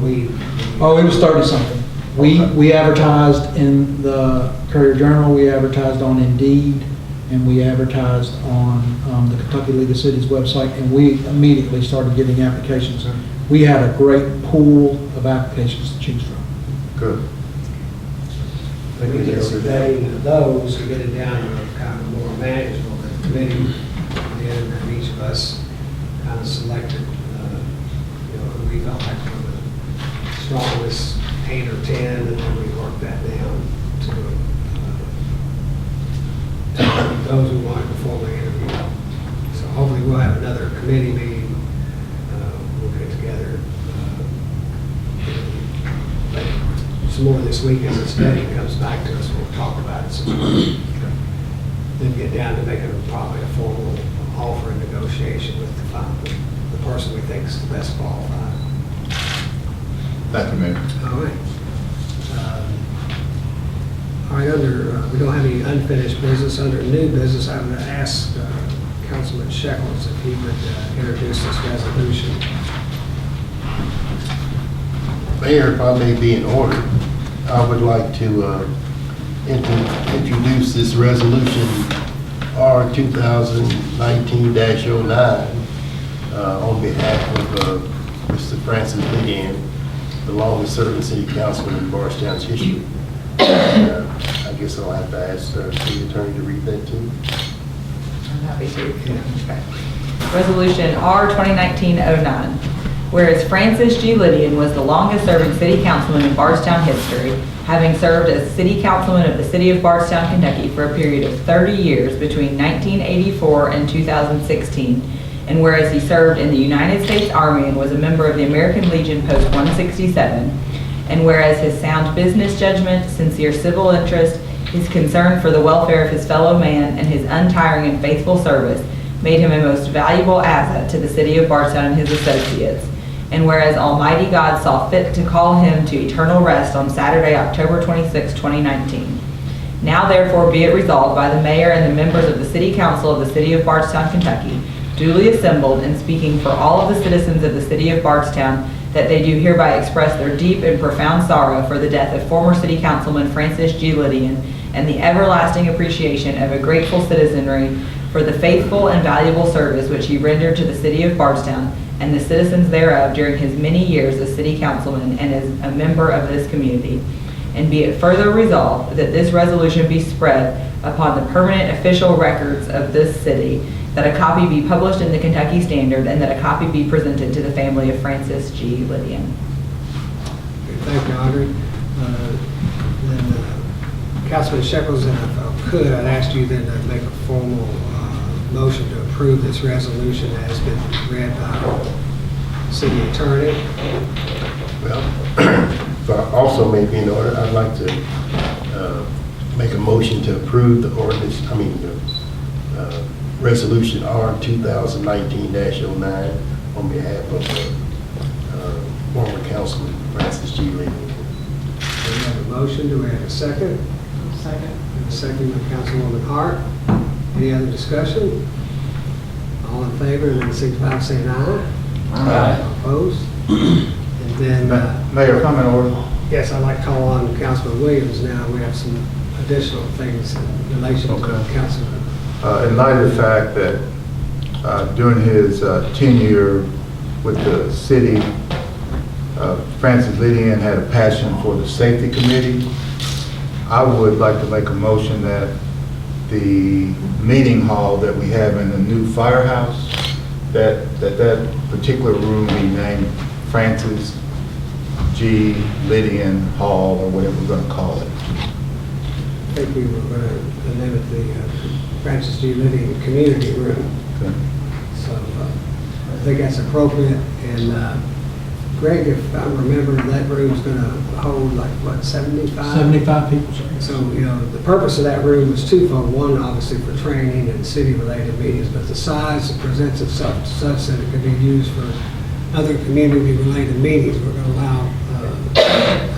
Oh, it was 30-something. We advertised in the Courier Journal, we advertised on Indeed, and we advertised on the Kentucky League of Cities website, and we immediately started getting applications. We had a great pool of applications to choose from. Good. we can get surveying of those to get it down to kind of more manageable. The committee, and each of us kind of selected, who we felt like were the strongest 8 or 10, and then we worked that down to those who wanted to formally interview. So hopefully we'll have another committee meeting. We'll get together some more this week as this vetting comes back to us. We'll talk about it some more. Then get down to making probably a formal offer and negotiation with the person we think is the best qualified. Thank you, Mayor. All right. All right, we don't have any unfinished business. Under new business, I would ask Councilman Shekels if he would introduce this resolution. Mayor, if I may be in order, I would like to introduce this resolution R 2019-09 on behalf of Mr. Francis Lidian, the longest serving city councilman in Bardstown's history. I guess I'll have to ask the city attorney to read that too. I'm happy to. Okay. Resolution R 2019-09. Whereas Francis G. Lidian was the longest-serving city councilman in Bardstown history, having served as city councilman of the city of Bardstown, Kentucky for a period of 30 years between 1984 and 2016, and whereas he served in the United States Army and was a member of the American Legion Post 167, and whereas his sound business judgment, sincere civil interest, his concern for the welfare of his fellow man, and his untiring and faithful service made him a most valuable asset to the city of Bardstown and his associates. And whereas Almighty God saw fit to call him to eternal rest on Saturday, October 26, 2019. Now therefore be it resolved by the mayor and the members of the city council of the city of Bardstown, Kentucky, duly assembled and speaking for all of the citizens of the city of Bardstown, that they do hereby express their deep and profound sorrow for the death of former city councilman Francis G. Lidian, and the everlasting appreciation of a grateful citizenry for the faithful and valuable service which he rendered to the city of Bardstown and the citizens thereof during his many years as city councilman and as a member of this community. And be it further resolved that this resolution be spread upon the permanent official records of this city, that a copy be published in the Kentucky Standard, and that a copy be presented to the family of Francis G. Lidian. Thank you, Audrey. Then Councilman Shekels, and if I could, I'd ask you then to make a formal motion to approve this resolution that has been read by the city attorney. Well, if I also may be in order, I'd like to make a motion to approve the ordinance, the resolution R 2019-09 on behalf of former councilman Francis G. Lee. We have a motion. Do we have a second? Second. And a second by Councilwoman Hart. Any other discussion? All in favor, then signify by saying aye. Aye. Opposed? And then, Mayor, comment order. yes, I'd like to call on Councilman Williams now. We have some additional things in relation to Councilman. In light of the fact that during his tenure with the city, Francis Lidian had a passion for the safety committee, I would like to make a motion that the meeting hall that we have in the new firehouse, that particular room be named Francis G. Lidian Hall, or whatever we're going to call it. think we were going to limit the Francis G. Lydian Community Room. So I think that's appropriate. And Greg, if I remember, that room's going to hold like, what, 75? 75 people, sir. So, you know, the purpose of that room was twofold. One, obviously, for training and city-related meetings, but the size presents itself such that it could be used for other community-related meetings. We're going to allow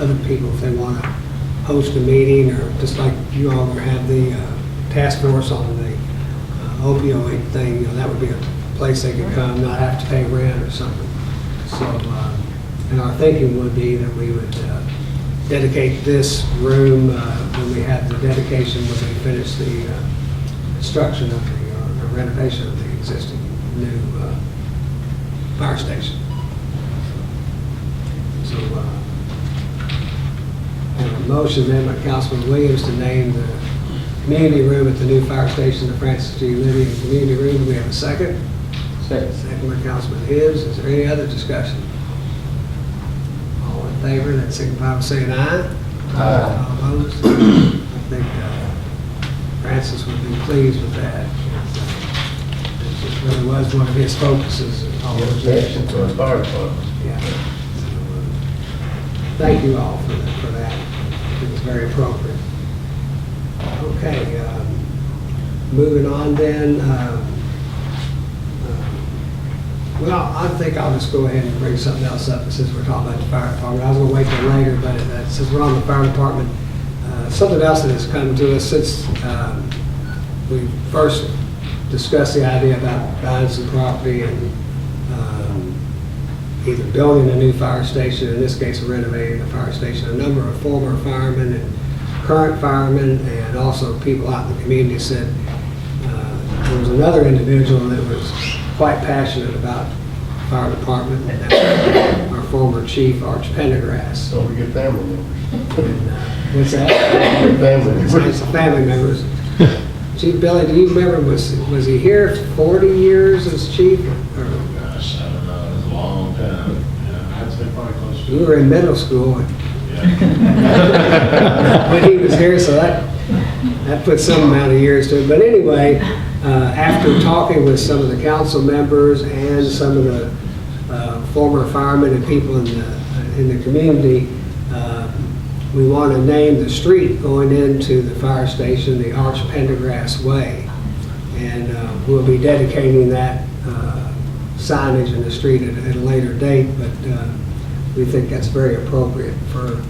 other people, if they want to host a meeting, or just like you all have the task force on the opioid thing, you know, that would be a place they could come, not have to pay rent or something. So, and our thinking would be that we would dedicate this room when we have the dedication, when we finish the construction of the renovation of the existing new fire station. So, I have a motion then by Councilman Williams to name the community room at the new fire station, the Francis G. Lydian Community Room. Do we have a second? Second. Second by Councilman Hibbs. Is there any other discussion? All in favor, that signify by saying aye. Aye. All opposed? I think Francis would be pleased with that. It really was one of his focuses. All those years. Objection to a fire department. Yeah. So, thank you all for that. It was very appropriate. Okay, moving on then. Well, I think I'll just go ahead and bring something else up since we're talking about the fire department. I was going to wait till later, but since we're on the fire department, something else that has come to us since we first discussed the idea about buying some property and either building a new fire station, in this case renovating the fire station. A number of former firemen and current firemen and also people out in the community said there was another individual that was quite passionate about the fire department, and that's our former chief, Arch Pendergrass. So we get family members. And, what's that? Family members. It's family members. Chief Billy, do you remember, was he here 40 years as chief? Or, Gosh, I don't know, it was a long time. Yeah, I'd say probably close to. you were in middle school Yeah. when he was here, so that put some amount of years to it. But anyway, after talking with some of the council members and some of the former firemen and people in the community, we want to name the street going into the fire station the Arch Pendergrass Way. And we'll be dedicating that signage in the street at a later date, but we think that's very appropriate for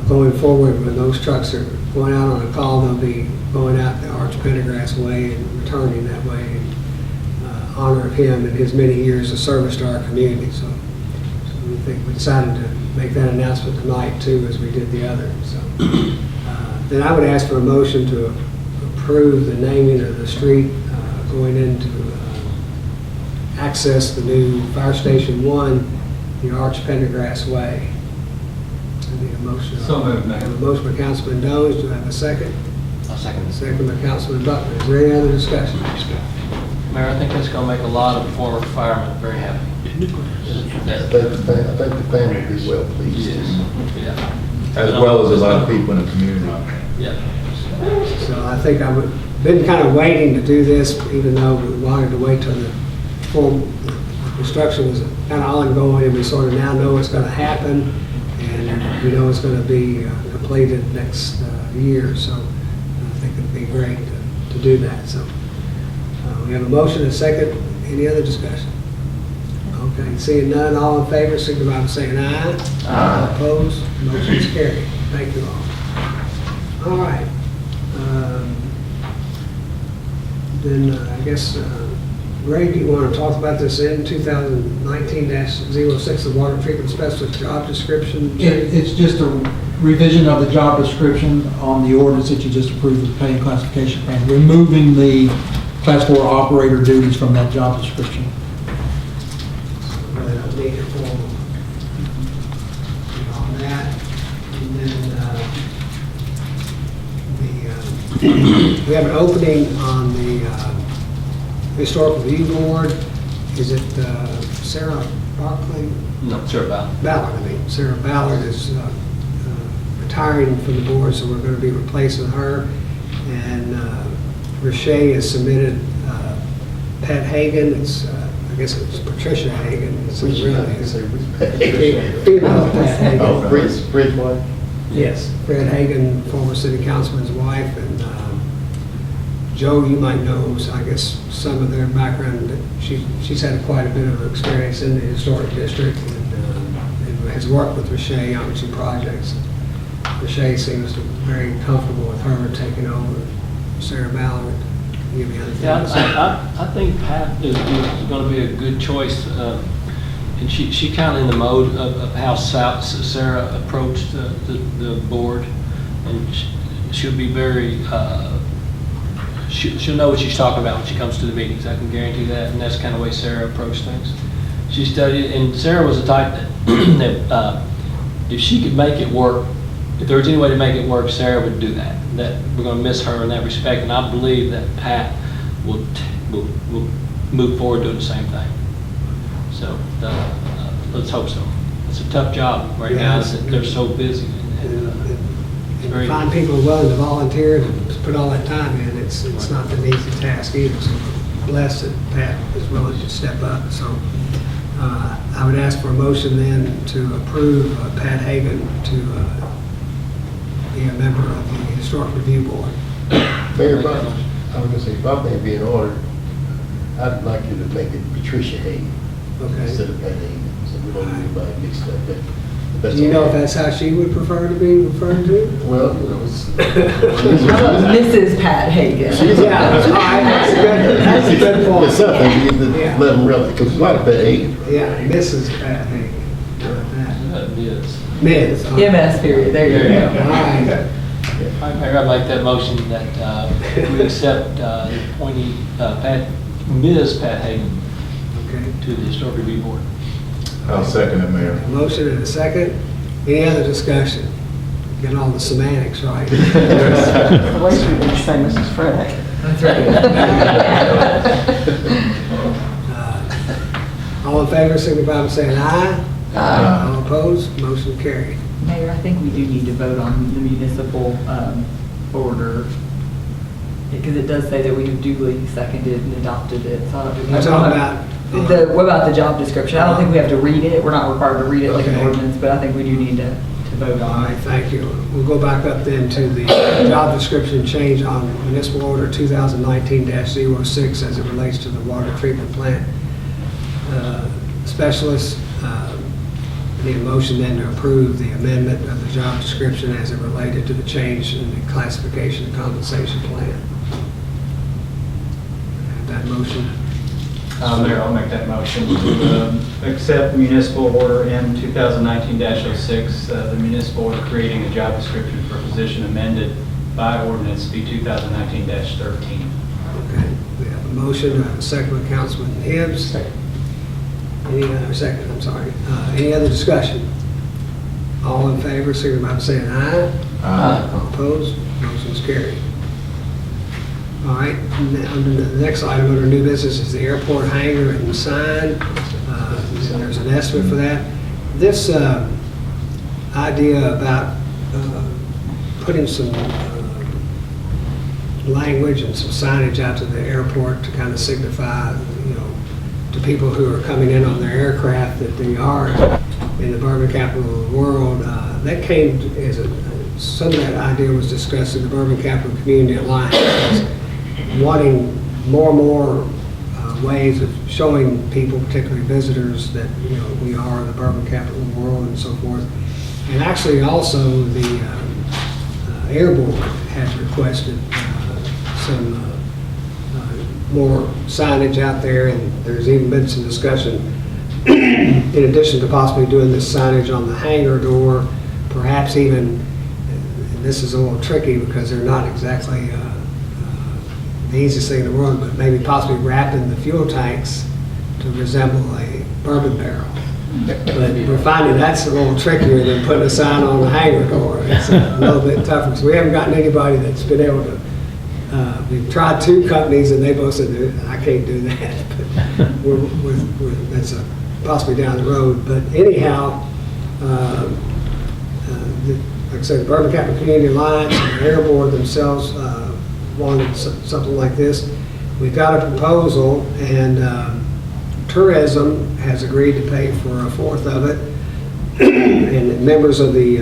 going forward. When those trucks are going out on a call, they'll be going out the Arch Pendergrass Way and returning that way in honor of him and his many years of service to our community. So we think we decided to make that announcement tonight too, as we did the other. So then I would ask for a motion to approve the naming of the street going into access the new Fire Station 1, the Arch Pendergrass Way. I need a motion. So moved, Mayor. I have a motion by Councilman Doze. Do I have a second? I'll second this. Second by Councilman Butler. Is there any other discussion? Mayor, I think that's gonna make a lot of former firemen very happy. I think the family would be well pleased. Yeah. As well as a lot of people in the community. Yeah. So I think been kind of waiting to do this, even though we wanted to wait till the full construction was kind of ongoing, and we sort of now know it's going to happen, and we know it's going to be completed next year. So I think it'd be great to do that. So we have a motion and a second. Any other discussion? Okay, seeing none, all in favor, signify by saying aye. Aye. Opposed? Motion is carried. Thank you all. All right. Then I guess, Ray, do you want to talk about this in 2019-06, the water treatment specialist job description? It's just a revision of the job description on the ordinance that you just approved with the pay and classification plan, removing the Class 4 operator duties from that job description. Really don't need a formal on that. And then we have an opening on the Historical Review Board. Is it Sarah Barkley? No, sure about. Ballard, I mean. Sarah Ballard is retiring from the board, so we're going to be replacing her. And Rashay has submitted Pat Hagan. It's, I guess it's Patricia Hagan. It's female Pat Hagan. Oh, Bridge wife? Yes, Fred Hagan, former city councilman's wife, and Joe, you might know, I guess, some of their background. She's had quite a bit of experience in the historic district and has worked with Rashay on some projects. Rashay seems very comfortable with her taking over. Sarah Ballard, give me other things. Yeah, I think Pat is going to be a good choice. And she kind of in the mode of how Sarah approached the board, and she'll be very, she'll know what she's talking about when she comes to the meetings. I can guarantee that, and that's kind of the way Sarah approached things. She studied, and Sarah was the type that if she could make it work, if there was any way to make it work, Sarah would do that. That we're going to miss her in that respect, and I believe that Pat will move forward doing the same thing. So let's hope so. It's a tough job right now. They're so busy. And find people willing to volunteer and put all that time in, it's not an easy task either. So blessed that Pat is willing to step up. So I would ask for a motion then to approve Pat Hagan to be a member of the Historic Review Board. Mayor, I was gonna say, if I may be in order, I'd like you to make it Patricia Hagan instead of Pat Hagan, so we don't get anybody mixed up. Do you know if that's how she would prefer to be referred to? Well, you know, it's. How about Mrs. Pat Hagan? Yeah, all right, that's a good point. It's something, you need to let them realize, because there's a lot of Pat Hagan. Yeah, Mrs. Pat Hagan. Ms. MS period, there you go. All right. All right, Mayor, I'd like that motion that we accept the appointee, Ms. Pat Hagan Okay. to the Historic Review Board. I'll second it, Mayor. A motion and a second. Any other discussion? Get all the semantics right. At least we didn't say Mrs. Fred Hagan. That's right. All in favor, signify by saying aye. Aye. All opposed, motion carried. Mayor, I think we do need to vote on the municipal order, because it does say that we have duly seconded and adopted it. So I don't think we You're have to- talking about What about the job description? I don't think we have to read it. We're not required to read it like an Okay. ordinance, but I think we do need to vote All on right, it. thank you. We'll go back up then to the job description change on municipal order 2019-06 as it relates to the water treatment plant specialist. Need a motion then to approve the amendment of the job description as it related to the change in the classification and compensation plan. Have that motion. Mayor, I'll make that motion to accept municipal order M 2019-06, the municipal order creating a job description for a position amended by ordinance B 2019-13. Okay, we have a motion, we have a second by Councilman Hibbs. Any other second, I'm sorry. Any other discussion? All in favor, signify by saying aye. Aye. All opposed, motion's carried. All right, under the next item under new business is the airport hangar and sign. There's an estimate for that. This idea about putting some language and some signage out to the airport to kind of signify, you know, to people who are coming in on their aircraft that they are in the bourbon capital of the world. That came as some of that idea was discussed in the Bourbon Capital Community Alliance, wanting more and more ways of showing people, particularly visitors, that, you know, we are the bourbon capital of the world and so forth. And actually also the Air Board has requested some more signage out there, and there's even been some discussion in addition to possibly doing this signage on the hangar door, perhaps even, and this is a little tricky because they're not exactly the easiest thing in the world, but maybe possibly wrapping the fuel tanks to resemble a bourbon barrel. But we're finding that's a little trickier than putting a sign on the hangar door. It's a little bit tougher. So we haven't gotten anybody that's been able to. We've tried two companies and they both said, I can't do that. But that's possibly down the road. But anyhow, like I said, the Bourbon County Community Alliance and the Air Board themselves wanted something like this. We got a proposal, and tourism has agreed to pay for a fourth of it. And members of the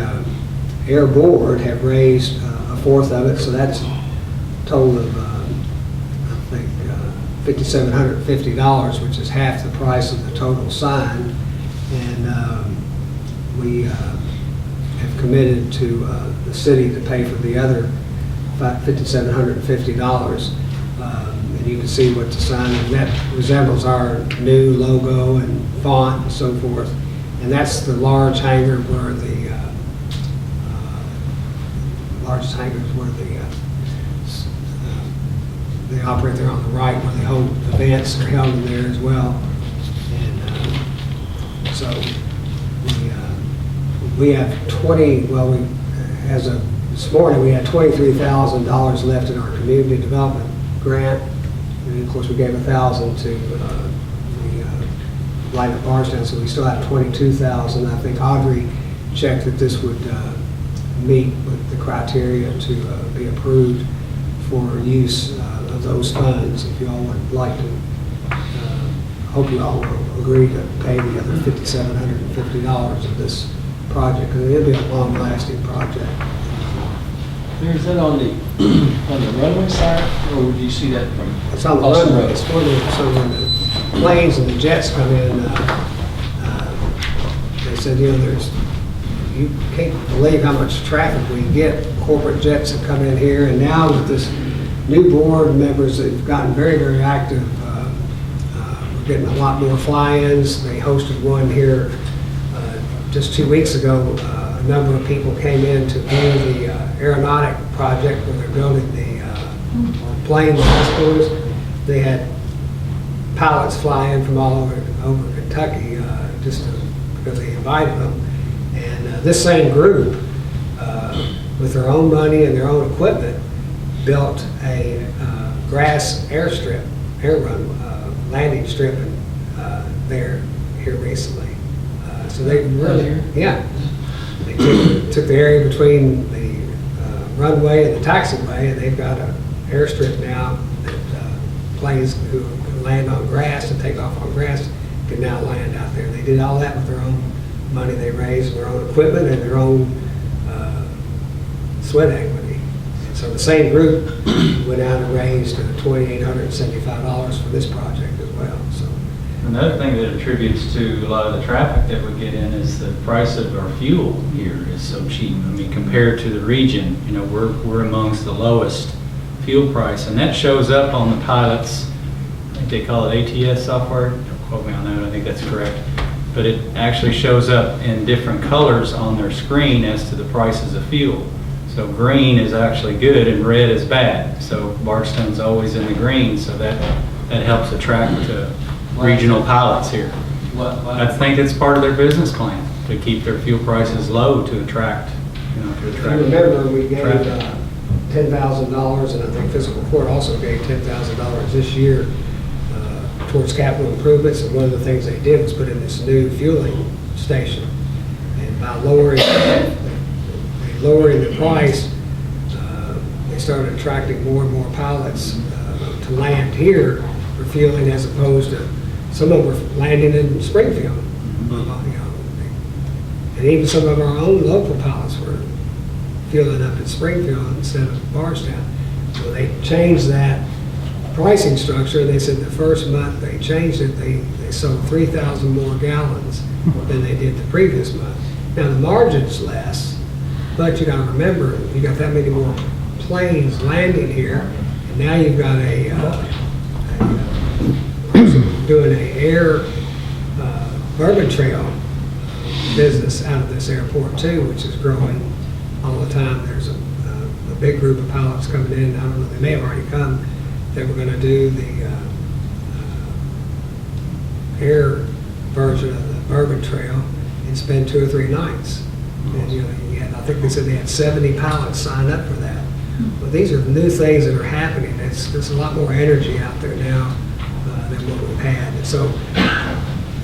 Air Board have raised a fourth of it, so that's a total of, I think, $5,750, which is half the price of the total sign. And we have committed to the city to pay for the other $5,750. And you can see what the sign, and that resembles our new logo and font and so forth. And that's the large hangar where largest hangars where they operate there on the right, where they hold events are held in there as well. And so we have as of this morning, we had $23,000 left in our community development grant. And of course, we gave $1,000 to the Light Up Bardstown, so we still have $22,000. I think Audrey checked that this would meet with the criteria to be approved for use of those funds. If you all would like to, hope you all will agree to pay the other $5,750 of this project, because it'll be a long-lasting project. Is that on the runway side, or would you see that from? It's on the runway. It's for so when the planes and the jets come in, they said, you can't believe how much traffic we get. Corporate jets that come in here, and now with this new board members, they've gotten very, very active. We're getting a lot more fly-ins. They hosted one here just 2 weeks ago. A number of people came in to view the aeronautic project where they're building the plane hospitals. They had pilots fly in from all over Kentucky just because they invited them. And this same group, with their own money and their own equipment, built a grass airstrip, landing strip there here recently. So they really, yeah. They took the area between the runway and the taxiway, and they've got an airstrip now that planes who land on grass and take off on grass can now land out there. They did all that with their own money they raised, their own equipment, and their own sweat equity. And so the same group went out and raised $2,875 for this project as well. So. Another thing that attributes to a lot of the traffic that we get in is the price of our fuel here is so cheap. I mean, compared to the region, we're amongst the lowest fuel price, and that shows up on the pilots. I think they call it ATS software. Don't quote me on that. I think that's correct. But it actually shows up in different colors on their screen as to the prices of fuel. So green is actually good and red is bad. So Bardstown's always in the green, so that helps attract regional pilots here. I think it's part of their business plan to keep their fuel prices low to attract. I remember we gave $10,000, and I think fiscal court also gave $10,000 this year towards capital improvements, and one of the things they did was put in this new fueling station. And by lowering the price, they started attracting more and more pilots to land here for fueling, as opposed to some of them were landing in Springfield. And even some of our own local pilots were fueling up in Springfield instead of Bardstown. So they changed that pricing structure. They said the first month they changed it, they sold 3,000 more gallons than they did the previous month. Now the margin's less, but you gotta remember, you got that many more planes landing here, and now you've got doing an air bourbon trail business out of this airport too, which is growing all the time. There's a big group of pilots coming in. I don't know, they may have already come. They were going to do the air version of the bourbon trail and spend 2 or 3 nights. And I think they said they had 70 pilots sign up for that. But these are new things that are happening. There's a lot more energy out there now than what we've had. And so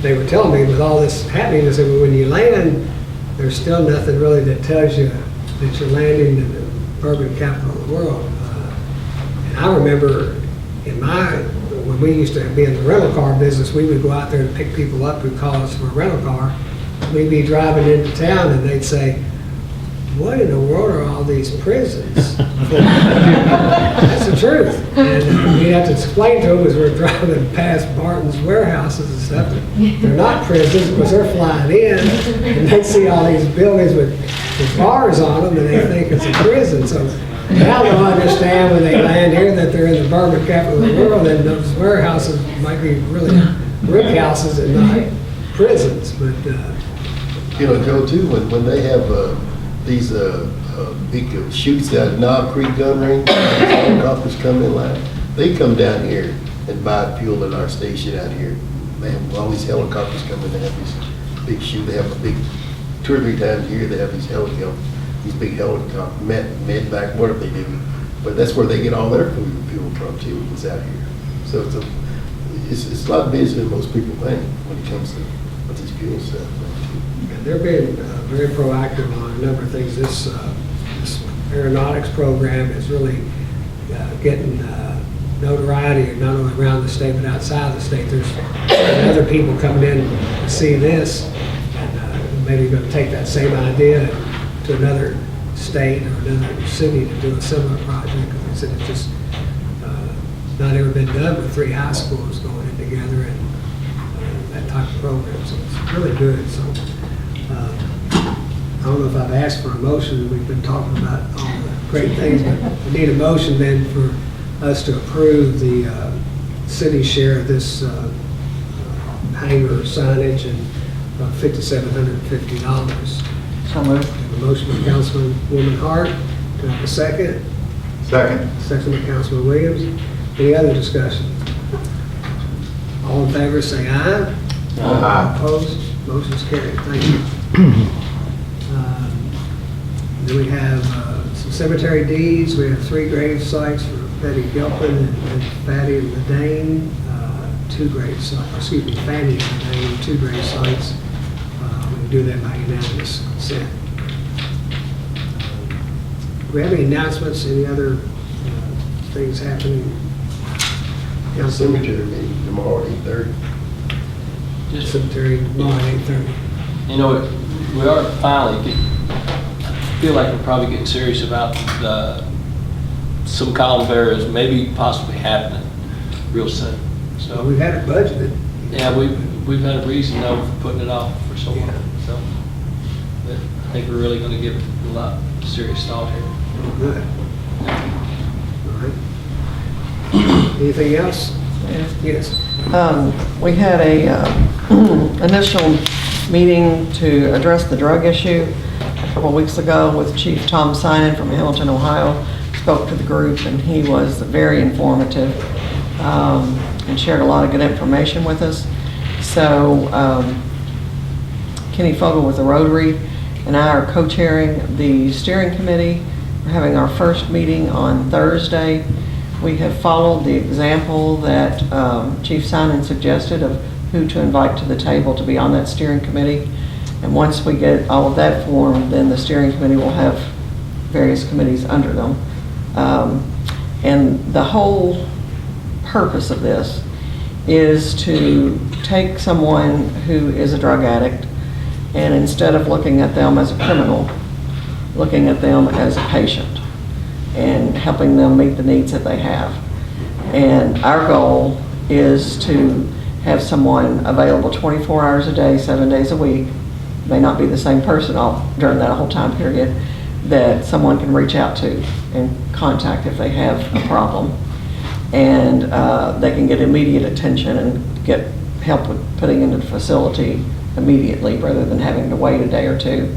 they were telling me with all this happening, they said, well, when you land, there's still nothing really that tells you that you're landing in the urban capital of the world. And I remember when we used to be in the rental car business, we would go out there and pick people up who call us for a rental car. We'd be driving into town and they'd say, what in the world are all these prisons? That's the truth. And we'd have to explain to them as we're driving past Barton's warehouses and stuff, that they're not prisons because they're flying in and they see all these buildings with bars on them and they think it's a prison. So now they'll understand when they land here that they're in the bourbon capital of the world, and those warehouses might be really brick houses and not prisons. But You know, Joe, too, when they have these big shoots out at Knob Creek gun range, helicopters come in line, they come down here and buy fuel at our station out here. They have all these helicopters coming, they have these big shoot, they have a big, 2 or 3 times a year, they have these big helicopters, med back, whatever they do. But that's where they get all their fuel from too, is out here. So it's a lot busier than most people think when it comes to what these fuel stuff. and they're being very proactive on a number of things. This aeronautics program is really getting notoriety not only around the state but outside the state. There's other people coming in to see this, and maybe going to take that same idea to another state or another city to do a similar project. They said it's just not ever been done with 3 high schools going in together and that type of program. So it's really good. So I don't know if I've asked for a motion. We've been talking about all the great things, but we need a motion then for us to approve the city share of this hangar signage and $5,750. So moved. A motion by Councilwoman Hart. Do I have a second? Second. Second by Councilman Williams. Any other discussion? All in favor, say aye. Aye. Opposed? Motion's carried. Thank you. Then we have some cemetery deeds. We have 3 grave sites for Betty Gilpin and Fatty Ledane. 2 grave sites, excuse me, Fanny Ledane, 2 grave sites. We can do that by unanimous consent. Do we have any announcements, any other things happening? Cemetery meeting tomorrow at 8:30. Just, Cemetery tomorrow at 8:30. you know, we are finally feel like we're probably getting serious about some column burials maybe possibly happening real soon. So So, we've had it budgeted. yeah, we've had a reason though for putting it off for so long. Yeah. So, but I think we're really going to give it a lot of serious thought here. Good. All right. Anything else? Yes. We had a initial meeting to address the drug issue a couple of weeks ago with Chief Tom Sinan from Hamilton, Ohio. Spoke to the group and he was very informative and shared a lot of good information with us. So Kenny Fogel with the Rotary and I are co-chairing the steering committee. We're having our first meeting on Thursday. We have followed the example that Chief Sinan suggested of who to invite to the table to be on that steering committee. And once we get all of that formed, then the steering committee will have various committees under them. And the whole purpose of this is to take someone who is a drug addict and instead of looking at them as a criminal, looking at them as a patient and helping them meet the needs that they have. And our goal is to have someone available 24 hours a day, 7 days a week, may not be the same person during that whole time period, that someone can reach out to and contact if they have a problem. And they can get immediate attention and get help with putting into the facility immediately rather than having to wait a day or two.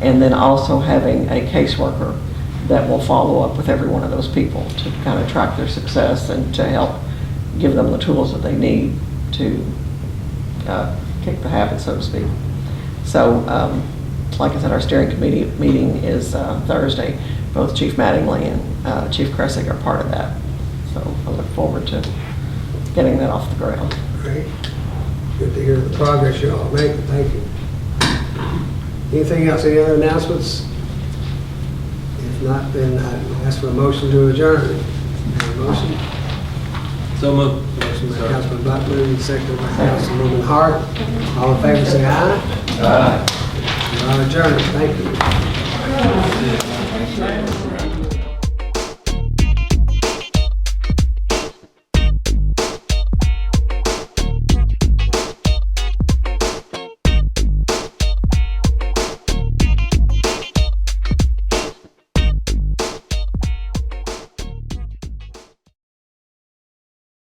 And then also having a caseworker that will follow up with every one of those people to kind of track their success and to help give them the tools that they need to kick the habit, so to speak. So, like I said, our steering committee meeting is Thursday. Both Chief Mattingly and Chief Kressig are part of that. So I look forward to getting that off the ground. Great. Good to hear the progress you all make. Thank you. Anything else? Any other announcements? If not, then I ask for a motion to adjourn. Motion? So moved. Motion by Councilman Butler, second by Councilwoman Hart. All in favor, say aye. Aye. We are adjourned. Thank you.